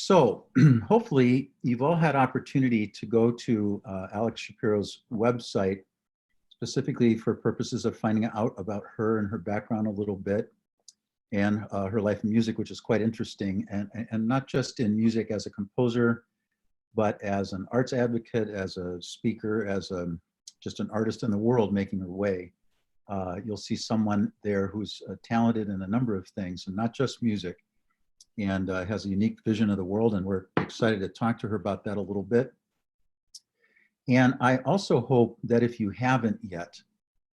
So hopefully you've all had opportunity to go to Alex Shapiro's website, specifically for purposes of finding out about her and her background a little bit, and her life in music, which is quite interesting, and not just in music as a composer, but as an arts advocate, as a speaker, as just an artist in the world making her way. You'll see someone there who's talented in a number of things, and not just music, and has a unique vision of the world, and we're excited to talk to her about that a little bit. And I also hope that if you haven't yet,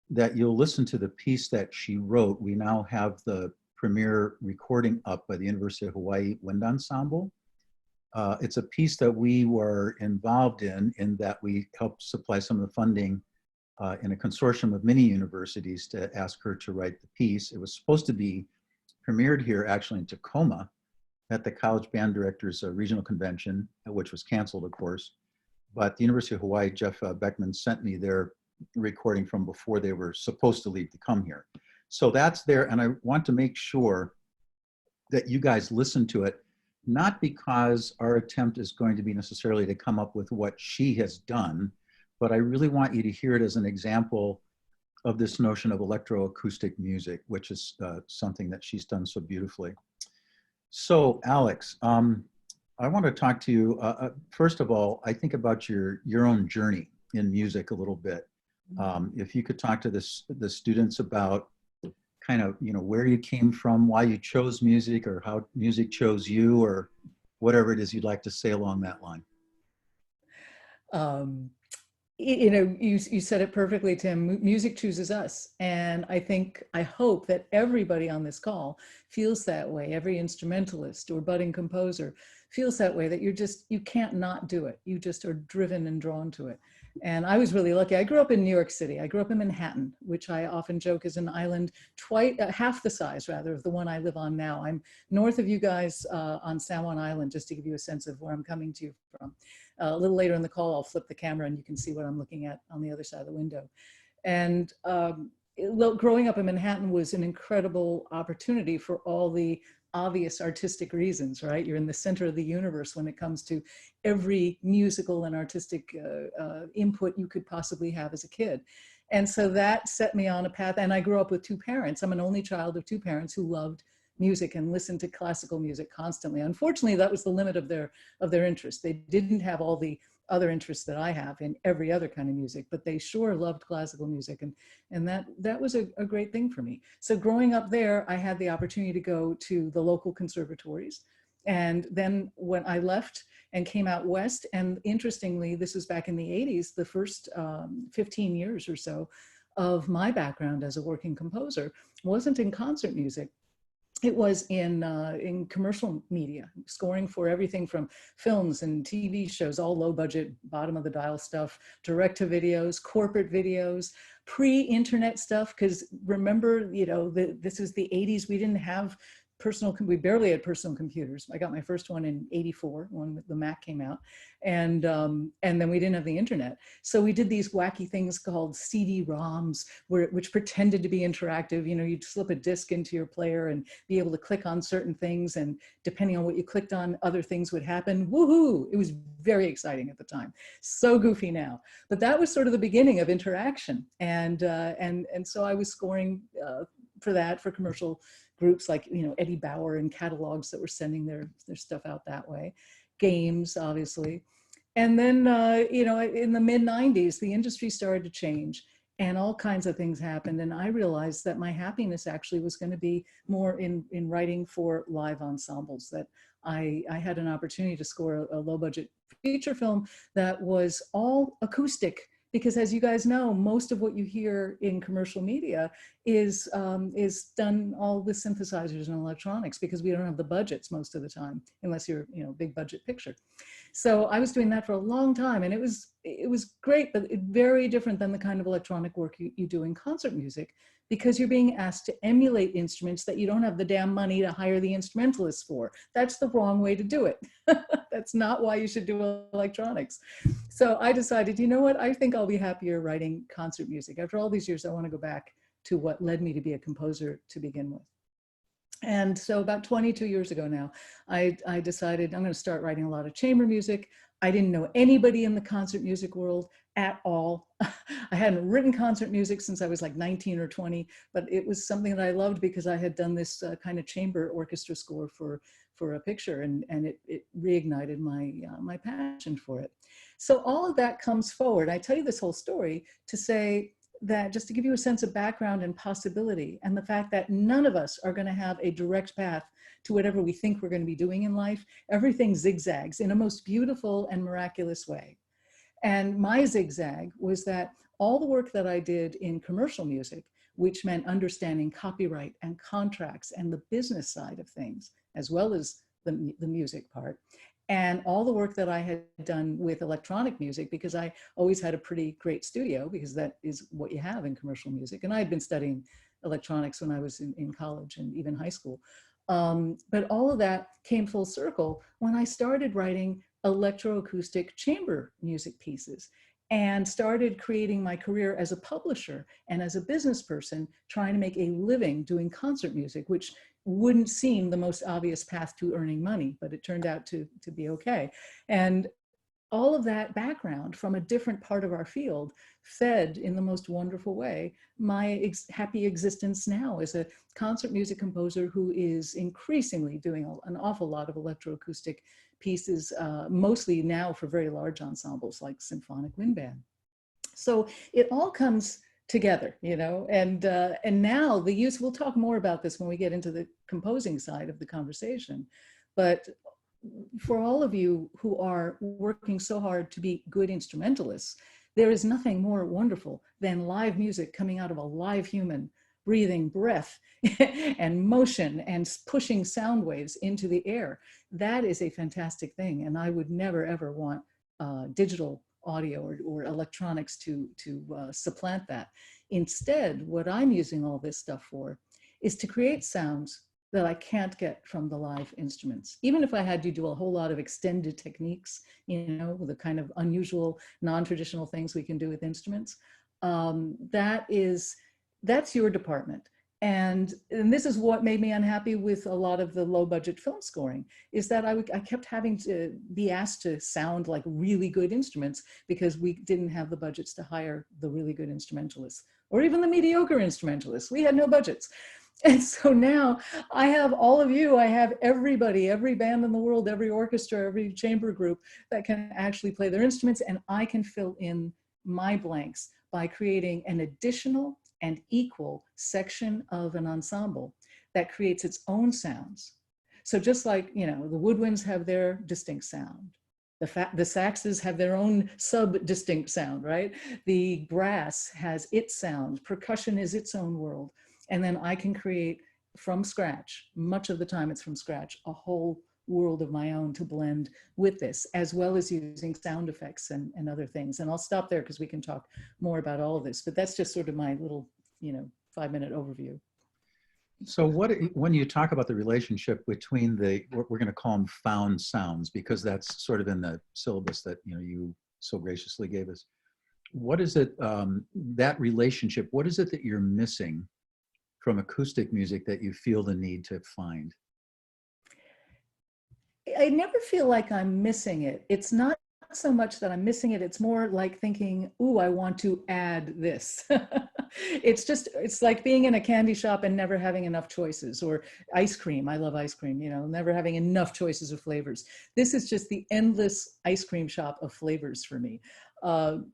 that you'll listen to the piece that she wrote. We now have the premiere recording up by the University of Hawaii Wind Ensemble. It's a piece that we were involved in that we helped supply some of the funding in a consortium of many universities to ask her to write the piece. It was supposed to be premiered here actually in Tacoma at the College Band Directors Regional Convention, which was canceled, of course. But the University of Hawaii, Jeff Beckman sent me their recording from before they were supposed to leave to come here. So that's there, and I want to make sure that you guys listen to it, not because our attempt is going to be necessarily to come up with what she has done, but I really want you to hear it as an example of this notion of electroacoustic music, which is something that she's done so beautifully. So Alex, I want to talk to you, first of all, I think about your own journey in music a little bit. If you could talk to the students about kind of, where you came from, why you chose music, or how music chose you, or whatever it is you'd like to say along that line. You said it perfectly, Tim. Music chooses us. And I hope that everybody on this call feels that way. Every instrumentalist or budding composer feels that way, that you can't not do it. You just are driven and drawn to it. And I was really lucky. I grew up in New York City. I grew up in Manhattan, which I often joke is an island half the size, rather, of the one I live on now. I'm north of you guys on San Juan Island, just to give you a sense of where I'm coming to you from. A little later in the call, I'll flip the camera and you can see what I'm looking at on the other side of the window. And growing up in Manhattan was an incredible opportunity for all the obvious artistic reasons, right? You're in the center of the universe when it comes to every musical and artistic input you could possibly have as a kid. And so that set me on a path. And I grew up with two parents. I'm an only child of two parents who loved music and listened to classical music constantly. Unfortunately, that was the limit of their interest. They didn't have all the other interests that I have in every other kind of music, but they sure loved classical music, and that was a great thing for me. So growing up there, I had the opportunity to go to the local conservatories, and then when I left and came out west, and interestingly, this was back in the 80s, the first 15 years or so of my background as a working composer wasn't in concert music. It was in commercial media, scoring for everything from films and TV shows, all low budget, bottom of the dial stuff, direct to videos, corporate videos, pre-internet stuff. Because remember, this is the 80s. We didn't have we barely had personal computers. I got my first one in '84 when the Mac came out, and then we didn't have the internet. So we did these wacky things called CD-ROMs, which pretended to be interactive. You'd slip a disc into your player and be able to click on certain things, and depending on what you clicked on, other things would happen. Woohoo! It was very exciting at the time. So goofy now, but that was sort of the beginning of interaction, and so I was scoring for commercial groups like Eddie Bauer and catalogs that were sending their stuff out that way, games obviously, and then in the mid 90s the industry started to change and all kinds of things happened, and I realized that my happiness actually was going to be more in writing for live ensembles. That I had an opportunity to score a low budget feature film that was all acoustic. Because as you guys know, most of what you hear in commercial media is done all with synthesizers and electronics, because we don't have the budgets most of the time, unless you're big budget picture. So I was doing that for a long time, and it was great, but very different than the kind of electronic work you do in concert music, because you're being asked to emulate instruments that you don't have the damn money to hire the instrumentalists for. That's the wrong way to do it. That's not why you should do electronics. So I decided, you know what, I think I'll be happier writing concert music. After all these years, I want to go back to what led me to be a composer to begin with. And so about 22 years ago now, I decided I'm going to start writing a lot of chamber music. I didn't know anybody in the concert music world at all. I hadn't written concert music since I was like 19 or 20, but it was something that I loved because I had done this kind of chamber orchestra score for a picture, and it reignited my passion for it. So all of that comes forward. I tell you this whole story to say that, just to give you a sense of background and possibility, and the fact that none of us are going to have a direct path to whatever we think we're going to be doing in life. Everything zigzags in a most beautiful and miraculous way. And my zigzag was that all the work that I did in commercial music, which meant understanding copyright and contracts and the business side of things, as well as the music part, and all the work that I had done with electronic music, because I always had a pretty great studio, because that is what you have in commercial music. And I had been studying electronics when I was in college and even high school. But all of that came full circle when I started writing electroacoustic chamber music pieces and started creating my career as a publisher and as a business person, trying to make a living doing concert music, which wouldn't seem the most obvious path to earning money, but it turned out to be okay. And all of that background from a different part of our field fed in the most wonderful way my happy existence now as a concert music composer who is increasingly doing an awful lot of electroacoustic pieces, mostly now for very large ensembles like symphonic wind band. So it all comes together, you know, and now the use, we'll talk more about this when we get into the composing side of the conversation, but for all of you who are working so hard to be good instrumentalists, there is nothing more wonderful than live music coming out of a live human, breathing breath and motion and pushing sound waves into the air. That is a fantastic thing. And I would never, ever want digital audio or electronics to supplant that. Instead, what I'm using all this stuff for is to create sounds that I can't get from the live instruments. Even if I had to do a whole lot of extended techniques, you know, the kind of unusual, non-traditional things we can do with instruments, that's your department. And this is what made me unhappy with a lot of the low budget film scoring, is that I kept having to be asked to sound like really good instruments because we didn't have the budgets to hire the really good instrumentalists or even the mediocre instrumentalists. We had no budgets. And so now I have all of you, I have everybody, every band in the world, every orchestra, every chamber group that can actually play their instruments, and I can fill in my blanks by creating an additional and equal section of an ensemble that creates its own sounds. So just like, you know, the woodwinds have their distinct sound, the saxes have their own sub-distinct sound, right? The brass has its sound, percussion is its own world. And then I can create from scratch, much of the time it's from scratch, a whole world of my own to blend with this, as well as using sound effects and other things. And I'll stop there because we can talk more about all of this, but that's just sort of my little, you know, 5-minute overview. So when you talk about the relationship between what we're going to call them found sounds, because that's sort of in the syllabus that, you know, you so graciously gave us, what is it, that relationship, what is it that you're missing from acoustic music that you feel the need to find? I never feel like I'm missing it. It's not so much that I'm missing it. It's more like thinking, ooh, I want to add this. It's like being in a candy shop and never having enough choices, or ice cream. I love ice cream, you know, never having enough choices of flavors. This is just the endless ice cream shop of flavors for me.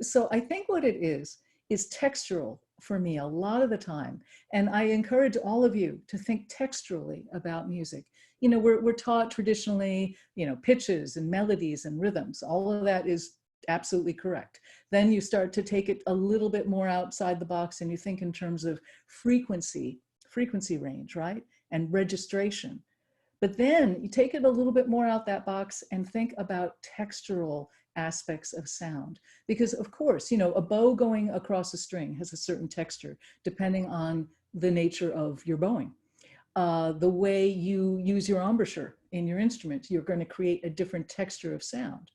So I think what it is textural for me a lot of the time. And I encourage all of you to think texturally about music. You know, we're taught traditionally, you know, pitches and melodies and rhythms. All of that is absolutely correct. Then you start to take it a little bit more outside the box and you think in terms of frequency range, right? And registration. But then you take it a little bit more out that box and think about textural aspects of sound. Because of course, you know, a bow going across a string has a certain texture depending on the nature of your bowing. The way you use your embouchure in your instrument, you're going to create a different texture of sound.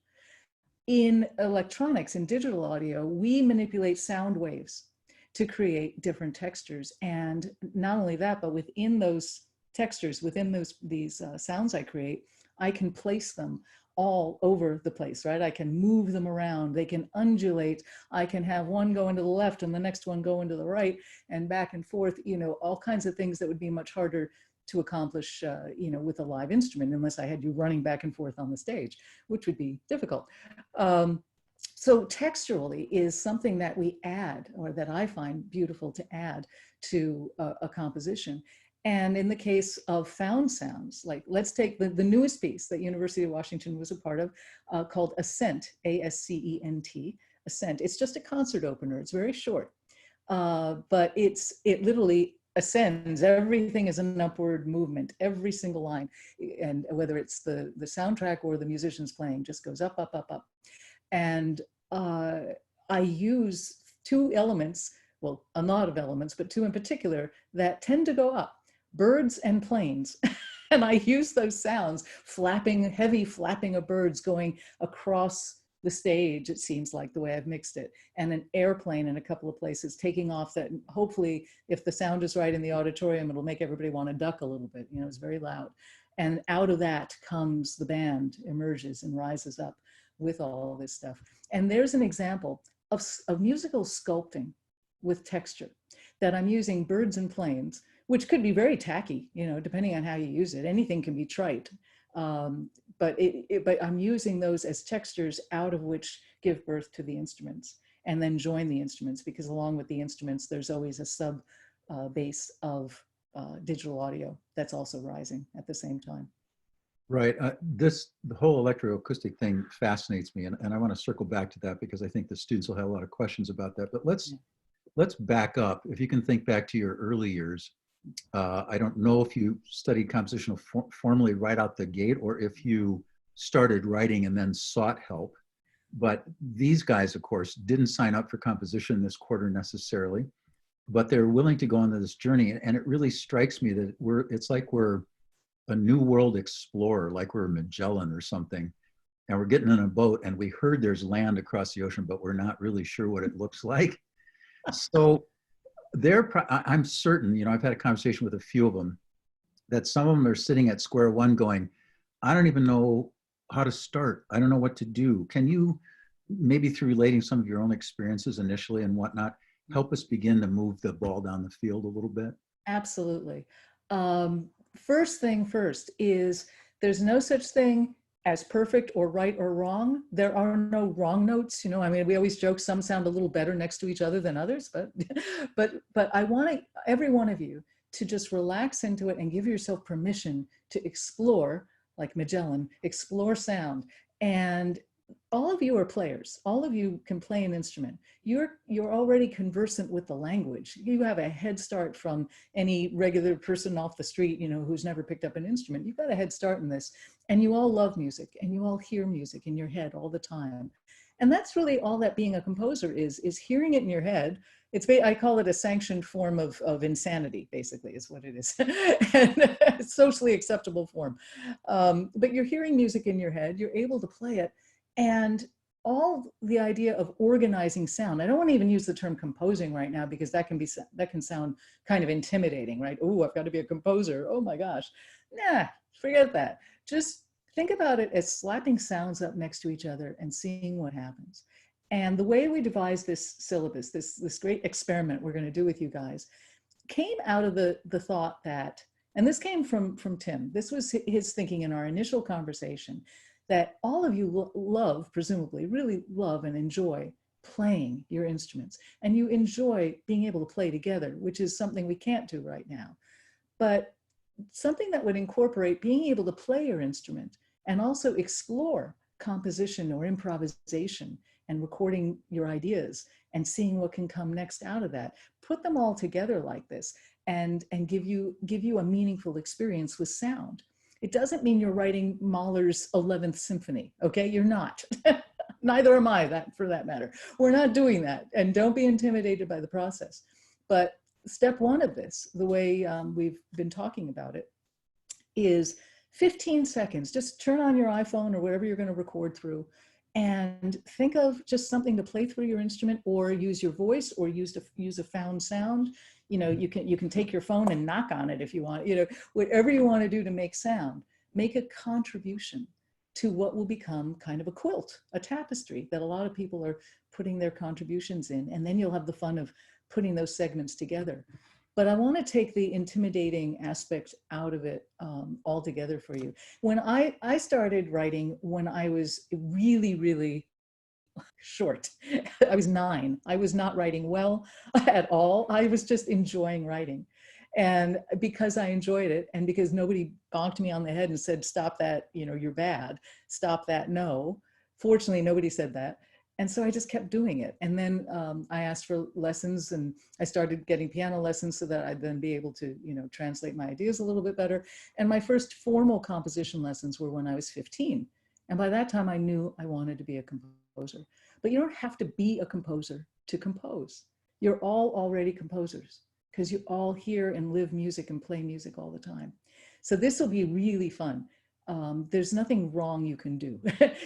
In electronics, in digital audio, we manipulate sound waves to create different textures. And not only that, but within those textures within these sounds I create, I can place them all over the place, right? I can move them around. They can undulate. I can have one go into the left and the next one go into the right and back and forth, all kinds of things that would be much harder to accomplish, with a live instrument, unless I had you running back and forth on the stage, which would be difficult. So texturally is something that we add, or that I find beautiful to add to a composition. And in the case of found sounds, like let's take the newest piece that University of Washington was a part of, called Ascent, A-S-C-E-N-T, Ascent. It's just a concert opener. It's very short, but it literally ascends. Everything is an upward movement, every single line. And whether it's the soundtrack or the musicians playing, just goes up, up, up, up. And I use two elements, well, a lot of elements, but two in particular that tend to go up: birds and planes. And I use those sounds, heavy flapping of birds going across the stage, it seems like, the way I've mixed it, and an airplane in a couple of places taking off, that hopefully, if the sound is right in the auditorium, it'll make everybody want to duck a little bit. It's very loud. And out of that comes the band, emerges and rises up with all this stuff. And there's an example of musical sculpting with texture, that I'm using birds and planes, which could be very tacky, depending on how you use it. Anything can be trite, but I'm using those as textures out of which give birth to the instruments, and then join the instruments, because along with the instruments, there's always a sub base of digital audio that's also rising at the same time. Right. The whole electroacoustic thing fascinates me, and I want to circle back to that because I think the students will have a lot of questions about that. But let's back up. If you can think back to your early years, I don't know if you studied composition formally right out the gate, or if you started writing and then sought help. But these guys, of course, didn't sign up for composition this quarter necessarily, but they're willing to go on this journey. And it really strikes me that it's like we're a new world explorer, like we're Magellan or something, and we're getting in a boat and we heard there's land across the ocean, but we're not really sure what it looks like. So I'm certain, I've had a conversation with a few of them, that some of them are sitting at square one going, I don't even know how to start. I don't know what to do. Can you, maybe through relating some of your own experiences initially and whatnot, help us begin to move the ball down the field a little bit? Absolutely. First thing first is there's no such thing as perfect or right or wrong. There are no wrong notes. We always joke some sound a little better next to each other than others, but I want every one of you to just relax into it and give yourself permission to explore, like Magellan, explore sound. And all of you are players. All of you can play an instrument. You're already conversant with the language. You have a head start from any regular person off the street, who's never picked up an instrument. You've got a head start in this, and you all love music, and you all hear music in your head all the time. And that's really all that being a composer is hearing it in your head. I call it a sanctioned form of insanity, basically, is what it is. And it's socially acceptable form. But you're hearing music in your head, you're able to play it. And all the idea of organizing sound, I don't want to even use the term composing right now, because that can sound kind of intimidating, right? Oh, I've got to be a composer. Oh my gosh. Nah, forget that. Just think about it as slapping sounds up next to each other and seeing what happens. And the way we devised this syllabus, this great experiment we're going to do with you guys, came out of the thought that, and this came from Tim, this was his thinking in our initial conversation, that all of you love, presumably, really love and enjoy playing your instruments. And you enjoy being able to play together, which is something we can't do right now. But something that would incorporate being able to play your instrument and also explore composition or improvisation and recording your ideas and seeing what can come next out of that. Put them all together like this and give you a meaningful experience with sound. It doesn't mean you're writing Mahler's 11th Symphony, okay? You're not. Neither am I, for that matter. We're not doing that, and don't be intimidated by the process. But step one of this, the way we've been talking about it, is 15 seconds. Just turn on your iPhone or whatever you're going to record through, and think of just something to play through your instrument, or use your voice, or use a found sound. You know, you can take your phone and knock on it if you want, you know, whatever you want to do to make sound, make a contribution to what will become kind of a quilt, a tapestry that a lot of people are putting their contributions in. And then you'll have the fun of putting those segments together. But I want to take the intimidating aspect out of it altogether for you. When I started writing when I was really, really short. I was 9. I was not writing well at all. I was just enjoying writing. And because I enjoyed it, and because nobody bonked me on the head and said, stop that, you know, you're bad, stop that, no. Fortunately, nobody said that. And so I just kept doing it. And then I asked for lessons, and I started getting piano lessons so that I'd then be able to, you know, translate my ideas a little bit better. And my first formal composition lessons were when I was 15. And by that time I knew I wanted to be a composer. But you don't have to be a composer to compose. You're all already composers, because you all hear and live music and play music all the time. So this will be really fun. There's nothing wrong you can do.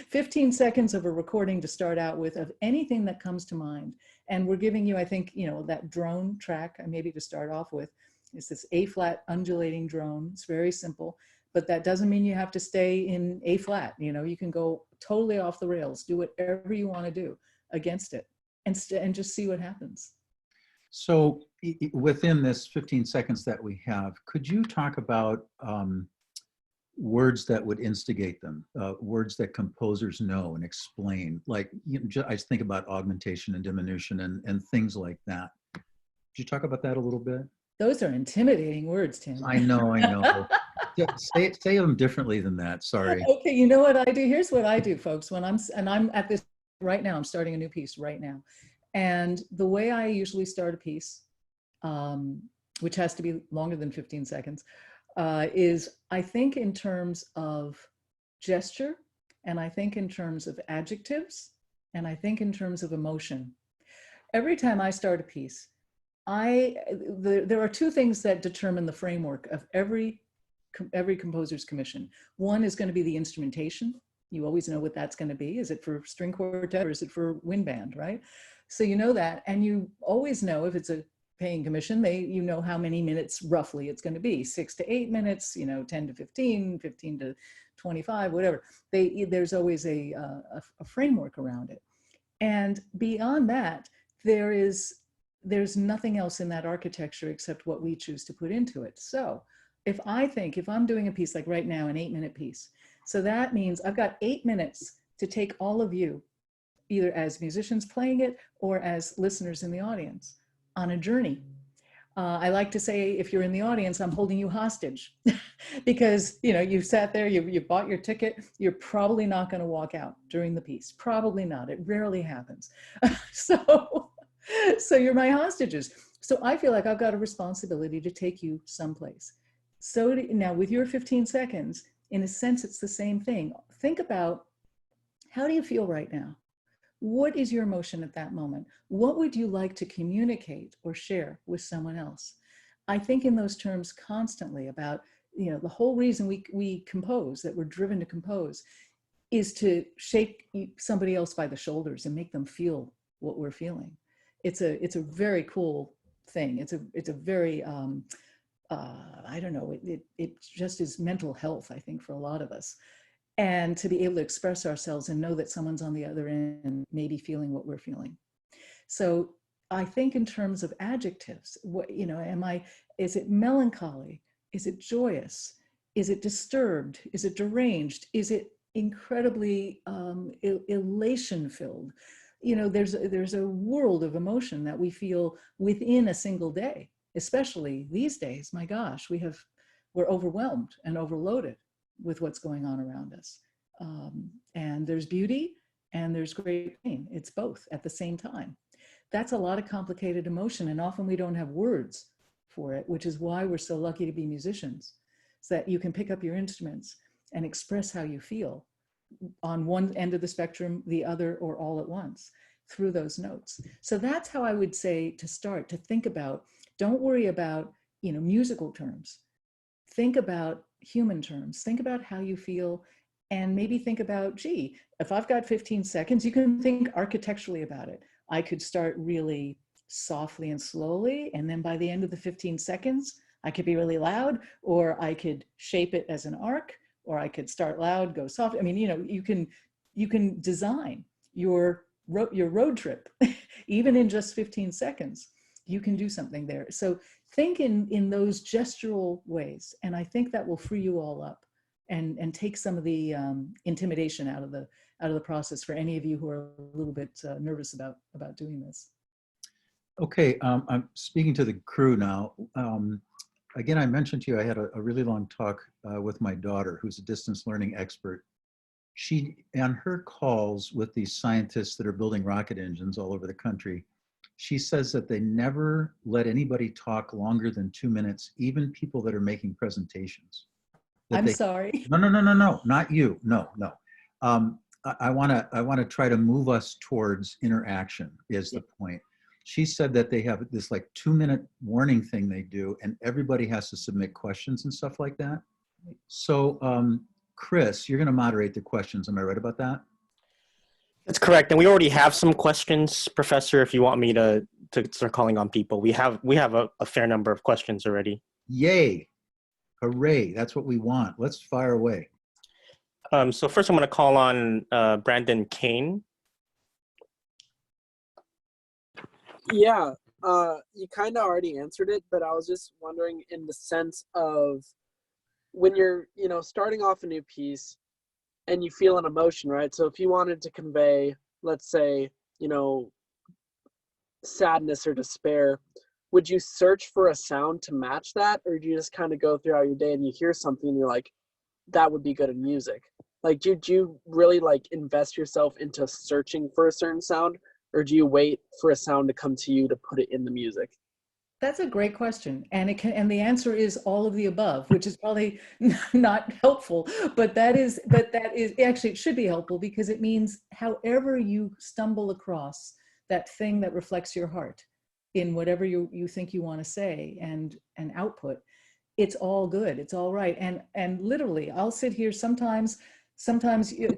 15 seconds of a recording to start out with of anything that comes to mind. And we're giving you, I think, you know, that drone track, maybe to start off with, is this A flat undulating drone. It's very simple, but that doesn't mean you have to stay in A flat. You know, you can go totally off the rails, do whatever you want to do against it, and just see what happens. So within this 15 seconds that we have, could you talk about words that would instigate them, words that composers know and explain? Like, you know, I think about augmentation and diminution and things like that. Could you talk about that a little bit? Those are intimidating words, Tim. I know, I know. Say them differently than that. Sorry. Okay, you know what I do? Here's what I do, folks. When I'm at this right now, I'm starting a new piece right now. And the way I usually start a piece, which has to be longer than 15 seconds, is I think in terms of gesture, and I think in terms of adjectives, and I think in terms of emotion. Every time I start a piece, there are two things that determine the framework of every composer's commission. One is going to be the instrumentation. You always know what that's going to be. Is it for string quartet or is it for wind band, right? So you know that, and you always know if it's a paying commission, you know how many minutes roughly it's going to be, 6 to 8 minutes, you know, 10 to 15, 15 to 25, whatever. There's always a framework around it. And beyond that, there's nothing else in that architecture except what we choose to put into it. So if I'm doing a piece like right now, an 8-minute piece, so that means I've got 8 minutes to take all of you, either as musicians playing it or as listeners in the audience, on a journey. I like to say, if you're in the audience, I'm holding you hostage because, you know, you sat there, you bought your ticket, you're probably not going to walk out during the piece. Probably not. It rarely happens. So you're my hostages. So I feel like I've got a responsibility to take you someplace. So now with your 15 seconds, in a sense, it's the same thing. Think about, how do you feel right now? What is your emotion at that moment? What would you like to communicate or share with someone else? I think in those terms constantly about, you know, the whole reason we compose, that we're driven to compose, is to shake somebody else by the shoulders and make them feel what we're feeling. It's a very cool thing. It's a very, I don't know, it just is mental health, I think, for a lot of us. And to be able to express ourselves and know that someone's on the other end, maybe feeling what we're feeling. So I think in terms of adjectives, what, you know, is it melancholy? Is it joyous? Is it disturbed? Is it deranged? Is it incredibly elation filled? You know, there's a world of emotion that we feel within a single day, especially these days. My gosh, we're overwhelmed and overloaded with what's going on around us. And there's beauty and there's great pain. It's both at the same time. That's a lot of complicated emotion, and often we don't have words for it, which is why we're so lucky to be musicians, so that you can pick up your instruments and express how you feel on one end of the spectrum, the other, or all at once through those notes. So that's how I would say to start, to think about, don't worry about, you know, musical terms. Think about human terms. Think about how you feel, and maybe think about, gee, if I've got 15 seconds, you can think architecturally about it. I could start really softly and slowly. And then by the end of the 15 seconds, I could be really loud, or I could shape it as an arc, or I could start loud, go soft. I mean, you can design your road trip, even in just 15 seconds. You can do something there. So think in those gestural ways, and I think that will free you all up and take some of the intimidation out of the process for any of you who are a little bit nervous about doing this. Okay, I'm speaking to the crew now. Again, I mentioned to you I had a really long talk with my daughter, who's a distance learning expert. She, on her calls with these scientists that are building rocket engines all over the country, she says that they never let anybody talk longer than 2 minutes, even people that are making presentations. I'm sorry. No, not you. No. I want to try to move us towards interaction is the point. She said that they have this like 2-minute warning thing they do, and everybody has to submit questions and stuff like that. So, Chris, you're going to moderate the questions. Am I right about that? That's correct. And we already have some questions, Professor, if you want me to start calling on people. We have a fair number of questions already. Yay. Hooray. That's what we want. Let's fire away. So first I'm going to call on Brandon Kane. Yeah, you kind of already answered it, but I was just wondering in the sense of when you're, starting off a new piece and you feel an emotion, right? So if you wanted to convey, let's say, sadness or despair, would you search for a sound to match that? Or do you just kind of go throughout your day and you hear something and you're like, that would be good in music? Like, do you really invest yourself into searching for a certain sound? Or do you wait for a sound to come to you to put it in the music? That's a great question. And the answer is all of the above, which is probably not helpful, but that is actually, it should be helpful because it means however you stumble across that thing that reflects your heart in whatever you think you want to say and output, it's all good. It's all right. And literally I'll sit here sometimes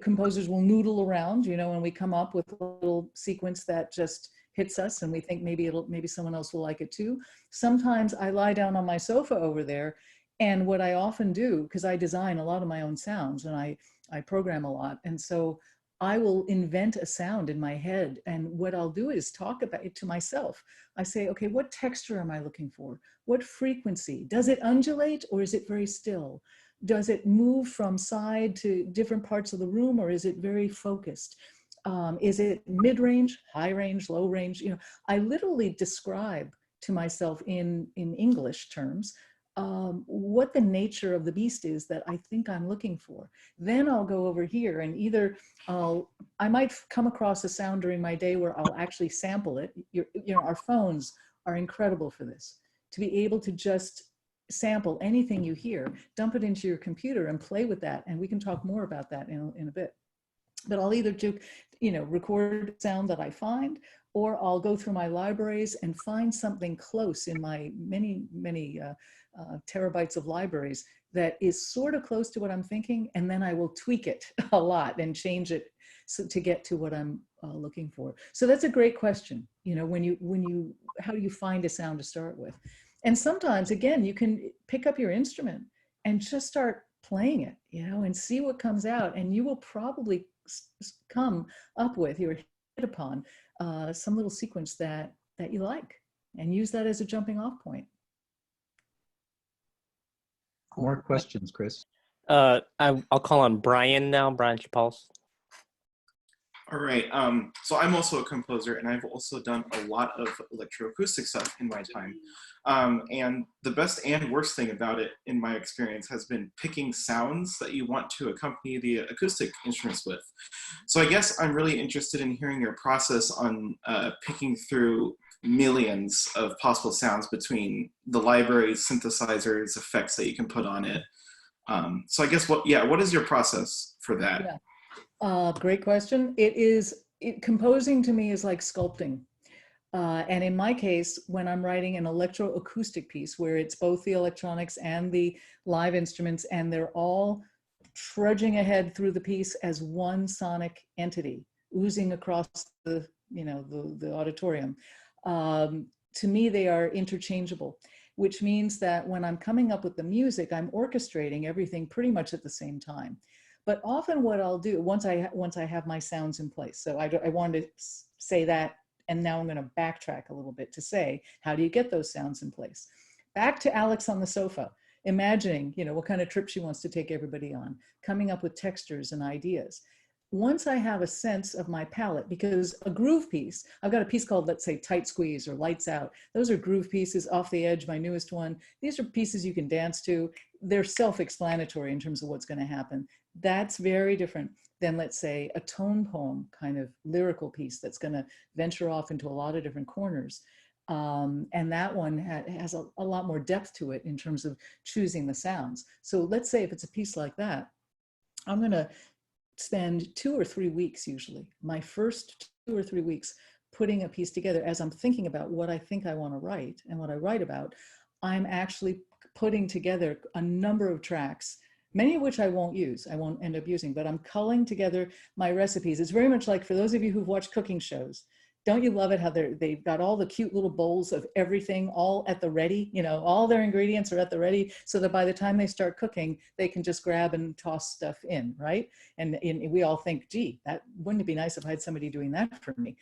composers will noodle around, and we come up with a little sequence that just hits us and we think maybe someone else will like it too. Sometimes I lie down on my sofa over there, and what I often do, because I design a lot of my own sounds and I program a lot, and so I will invent a sound in my head, and what I'll do is talk about it to myself. I say, okay, what texture am I looking for? What frequency? Does it undulate or is it very still? Does it move from side to different parts of the room, or is it very focused? Is it mid-range, high range, low range? I literally describe to myself in English terms what the nature of the beast is that I think I'm looking for. Then I'll go over here and either I might come across a sound during my day where I'll actually sample it. Our phones are incredible for this, to be able to just sample anything you hear, dump it into your computer and play with that. And we can talk more about that in a bit. But I'll either do, record sound that I find, or I'll go through my libraries and find something close in my many terabytes of libraries that is sort of close to what I'm thinking. And then I will tweak it a lot and change it to get to what I'm looking for. So that's a great question. How do you find a sound to start with? And sometimes, again, you can pick up your instrument and just start playing it, and see what comes out. And you will probably come up with, or hit upon some little sequence that you like, and use that as a jumping off point. More questions, Chris. I'll call on Brian now, Brian Chappals. All right, so I'm also a composer, and I've also done a lot of electroacoustic stuff in my time. And the best and worst thing about it, in my experience, has been picking sounds that you want to accompany the acoustic instruments with. So I guess I'm really interested in hearing your process on picking through millions of possible sounds between the libraries, synthesizers, effects that you can put on it. So I guess what is your process for that? Yeah. Great question. Composing to me is like sculpting. And in my case, when I'm writing an electroacoustic piece where it's both the electronics and the live instruments, and they're all trudging ahead through the piece as one sonic entity, oozing across the auditorium, To me, they are interchangeable, which means that when I'm coming up with the music, I'm orchestrating everything pretty much at the same time. But often what I'll do, once I have my sounds in place, so I wanted to say that, and now I'm going to backtrack a little bit to say, how do you get those sounds in place? Back to Alex on the sofa, imagining, what kind of trip she wants to take everybody on, coming up with textures and ideas. Once I have a sense of my palette, because a groove piece, I've got a piece called, let's say, Tight Squeeze or Lights Out. Those are groove pieces. Off the Edge, my newest one. These are pieces you can dance to. They're self-explanatory in terms of what's going to happen. That's very different than, let's say, a tone poem kind of lyrical piece that's going to venture off into a lot of different corners. And that one has a lot more depth to it in terms of choosing the sounds. So let's say if it's a piece like that, I'm going to spend 2 or 3 weeks, usually my first 2 or 3 weeks, putting a piece together. As I'm thinking about what I think I want to write and what I write about, I'm actually putting together a number of tracks, many of which I won't end up using, but I'm culling together my recipes. It's very much like, for those of you who've watched cooking shows, don't you love it how they've got all the cute little bowls of everything all at the ready, all their ingredients are at the ready, so that by the time they start cooking, they can just grab and toss stuff in, right? And we all think, gee, that wouldn't it be nice if I had somebody doing that for me?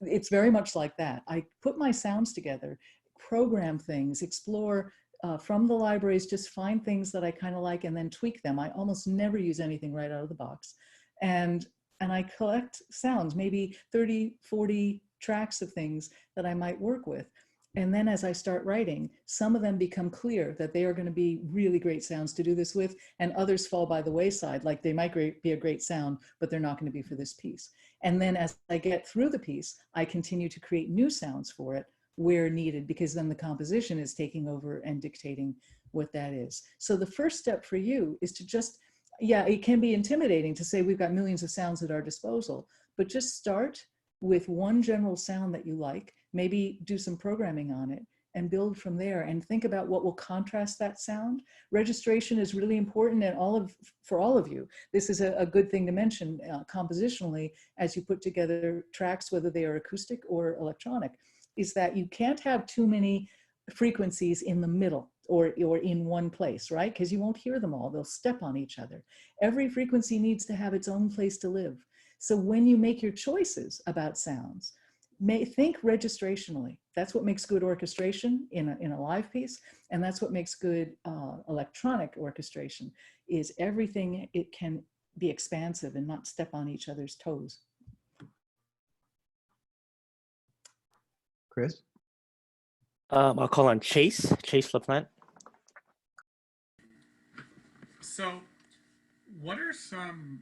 It's very much like that. I put my sounds together, program things, explore from the libraries, just find things that I kind of like and then tweak them. I almost never use anything right out of the box. And I collect sounds, maybe 30, 40 tracks of things that I might work with. And then as I start writing, some of them become clear that they are going to be really great sounds to do this with, and others fall by the wayside, like they might be a great sound, but they're not going to be for this piece. And then as I get through the piece, I continue to create new sounds for it where needed, because then the composition is taking over and dictating what that is. So the first step for you is to just, yeah, it can be intimidating to say we've got millions of sounds at our disposal, but just start with one general sound that you like, maybe do some programming on it and build from there, and think about what will contrast that sound. Registration is really important, and for all of you, this is a good thing to mention compositionally as you put together tracks, whether they are acoustic or electronic, is that you can't have too many frequencies in the middle or in one place, right? Because you won't hear them all. They'll step on each other. Every frequency needs to have its own place to live. So when you make your choices about sounds, think registrationally. That's what makes good orchestration in a live piece. And that's what makes good electronic orchestration, is everything, it can be expansive and not step on each other's toes. Chris? I'll call on Chase LaPlante. So, what are some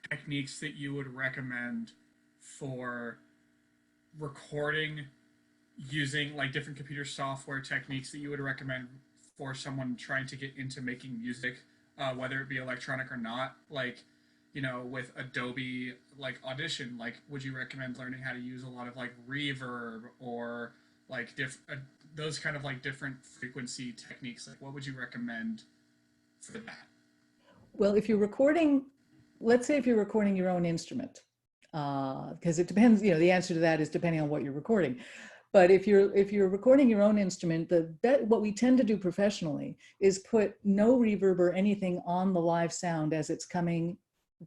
techniques that you would recommend for recording using like different computer software techniques that you would recommend for someone trying to get into making music, whether it be electronic or not? Like, with Adobe like Audition, like, would you recommend learning how to use a lot of like reverb or like those kind of like different frequency techniques? Like, what would you recommend for that? Well, if you're recording, let's say if you're recording your own instrument, because it depends, the answer to that is depending on what you're recording. But if you're recording your own instrument, what we tend to do professionally is put no reverb or anything on the live sound as it's coming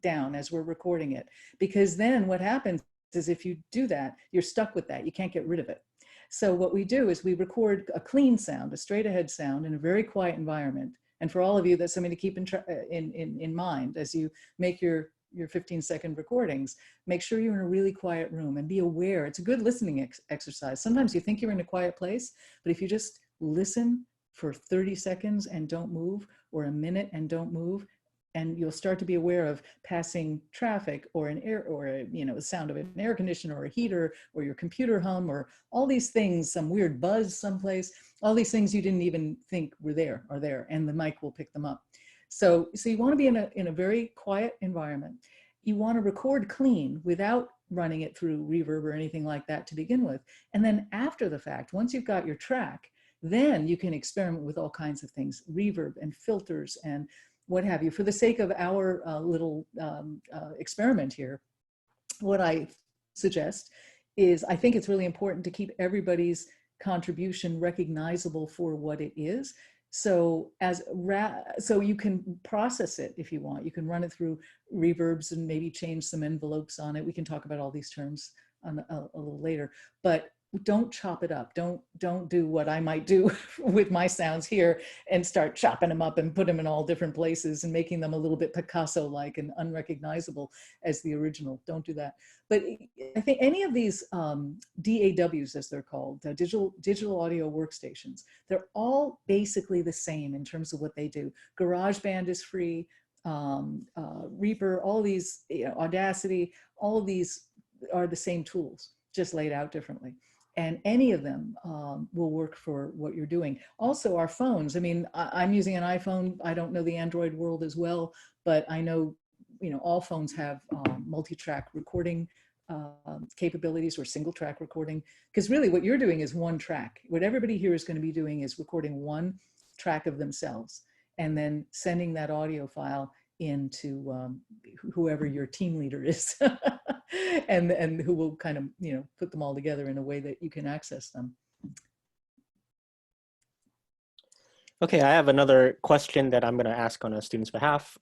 down, as we're recording it. Because then what happens is, if you do that, you're stuck with that. You can't get rid of it. So what we do is we record a clean sound, a straight ahead sound in a very quiet environment. And for all of you, that's something to keep in mind as you make your 15-second recordings. Make sure you're in a really quiet room and be aware. It's a good listening exercise. Sometimes you think you're in a quiet place, but if you just listen for 30 seconds and don't move, or a minute and don't move, and you'll start to be aware of passing traffic, or the sound of an air conditioner or a heater, or your computer hum, or all these things, some weird buzz someplace, all these things you didn't even think were there are there, and the mic will pick them up. So you want to be in a very quiet environment. You want to record clean without running it through reverb or anything like that to begin with. And then after the fact, once you've got your track, then you can experiment with all kinds of things, reverb and filters and what have you. For the sake of our little experiment here, what I suggest I think it's really important to keep everybody's contribution recognizable for what it is. So so you can process it if you want. You can run it through reverbs and maybe change some envelopes on it. We can talk about all these terms a little later, but don't chop it up. Don't do what I might do with my sounds here and start chopping them up and put them in all different places and making them a little bit Picasso-like and unrecognizable as the original. Don't do that. But I think any of these DAWs, as they're called, digital audio workstations, they're all basically the same in terms of what they do. GarageBand is free, Reaper, all these, Audacity, all of these are the same tools, just laid out differently. And any of them will work for what you're doing. Also, our phones. I mean, I'm using an iPhone. I don't know the Android world as well, but I know, all phones have multi-track recording capabilities or single-track recording. Because really, what you're doing is one track. What everybody here is going to be doing is recording one track of themselves, and then sending that audio file into whoever your team leader is. and who will kind of, put them all together in a way that you can access them. Okay, I have another question that I'm going to ask on a student's behalf.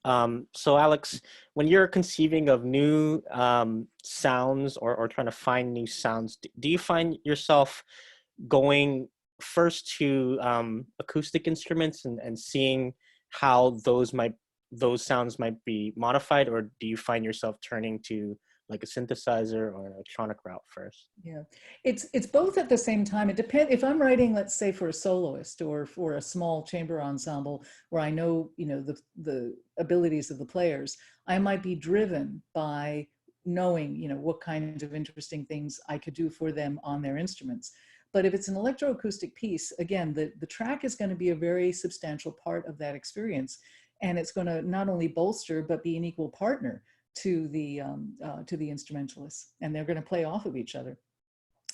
So Alex, when you're conceiving of new sounds or trying to find new sounds, do you find yourself going first to acoustic instruments and seeing how those sounds might be modified, or do you find yourself turning to like a synthesizer or an electronic route first? Yeah, it's both at the same time. It depends. If I'm writing, let's say, for a soloist or for a small chamber ensemble where I know, the abilities of the players, I might be driven by knowing, what kinds of interesting things I could do for them on their instruments. But if it's an electroacoustic piece, again, the track is going to be a very substantial part of that experience. And it's going to not only bolster, but be an equal partner to the instrumentalists, and they're going to play off of each other.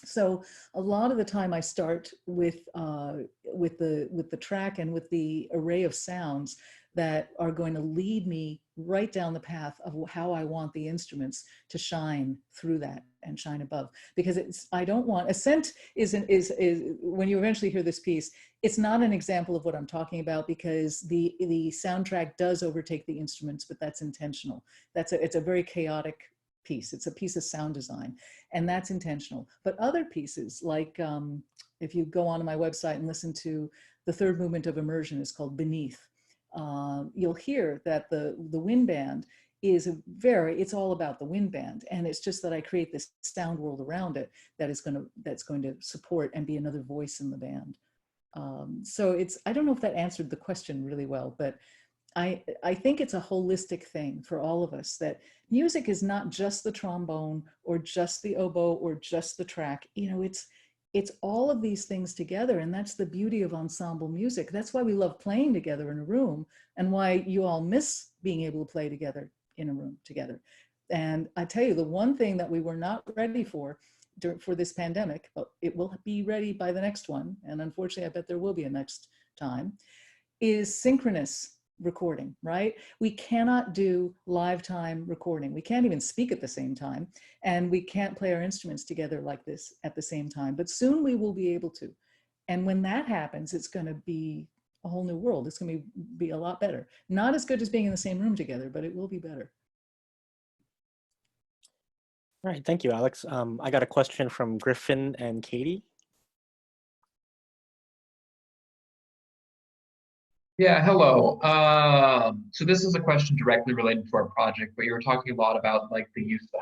So a lot of the time I start with the track and with the array of sounds that are going to lead me right down the path of how I want the instruments to shine through that and shine above. Because I don't want, Ascent is when you eventually hear this piece, it's not an example of what I'm talking about, because the soundtrack does overtake the instruments, but that's intentional. It's a very chaotic piece. It's a piece of sound design, and that's intentional. But other pieces, like if you go onto my website and listen to the third movement of Immersion, is called Beneath. You'll hear that the wind band is it's all about the wind band, and it's just that I create this sound world around it that's going to support and be another voice in the band. So I don't know if that answered the question really well, but I think it's a holistic thing for all of us, that music is not just the trombone or just the oboe or just the track. It's all of these things together, and that's the beauty of ensemble music. That's why we love playing together in a room, and why you all miss being able to play together in a room together. And I tell you, the one thing that we were not ready for this pandemic, but it will be ready by the next one, and unfortunately I bet there will be a next time, is synchronous recording, right? We cannot do live time recording. We can't even speak at the same time, and we can't play our instruments together like this at the same time, but soon we will be able to. And when that happens, it's going to be a whole new world. It's going to be a lot better. Not as good as being in the same room together, but it will be better. All right, thank you, Alex. I got a question from Griffin and Katie. Yeah, hello. So this is a question directly related to our project, but you were talking a lot about like the use of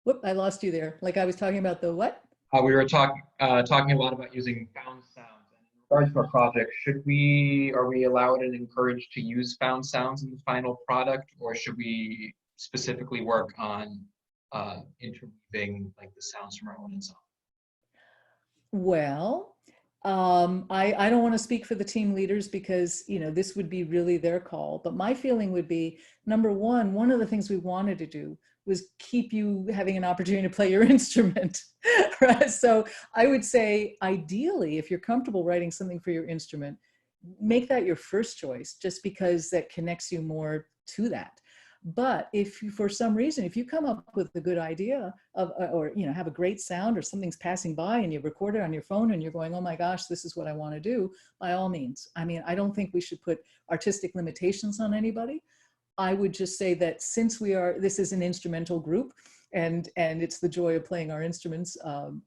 Whoop, I lost you there. Like I was talking about the what? we were talking a lot about using found sounds. And in regards to our project, are we allowed and encouraged to use found sounds in the final product, or should we specifically work on interweaving like the sounds from our own ensemble? Well, I don't want to speak for the team leaders, because this would be really their call. But my feeling would be, number one of the things we wanted to do was keep you having an opportunity to play your instrument. Right? So I would say, ideally, if you're comfortable writing something for your instrument, make that your first choice, just because that connects you more to that. But if you, for some reason, if you come up with a good idea of, or, you know, have a great sound or something's passing by and you record it on your phone and you're going, oh my gosh, this is what I want to do, by all means. I mean, I don't think we should put artistic limitations on anybody. I would just say that since this is an instrumental group, and it's the joy of playing our instruments,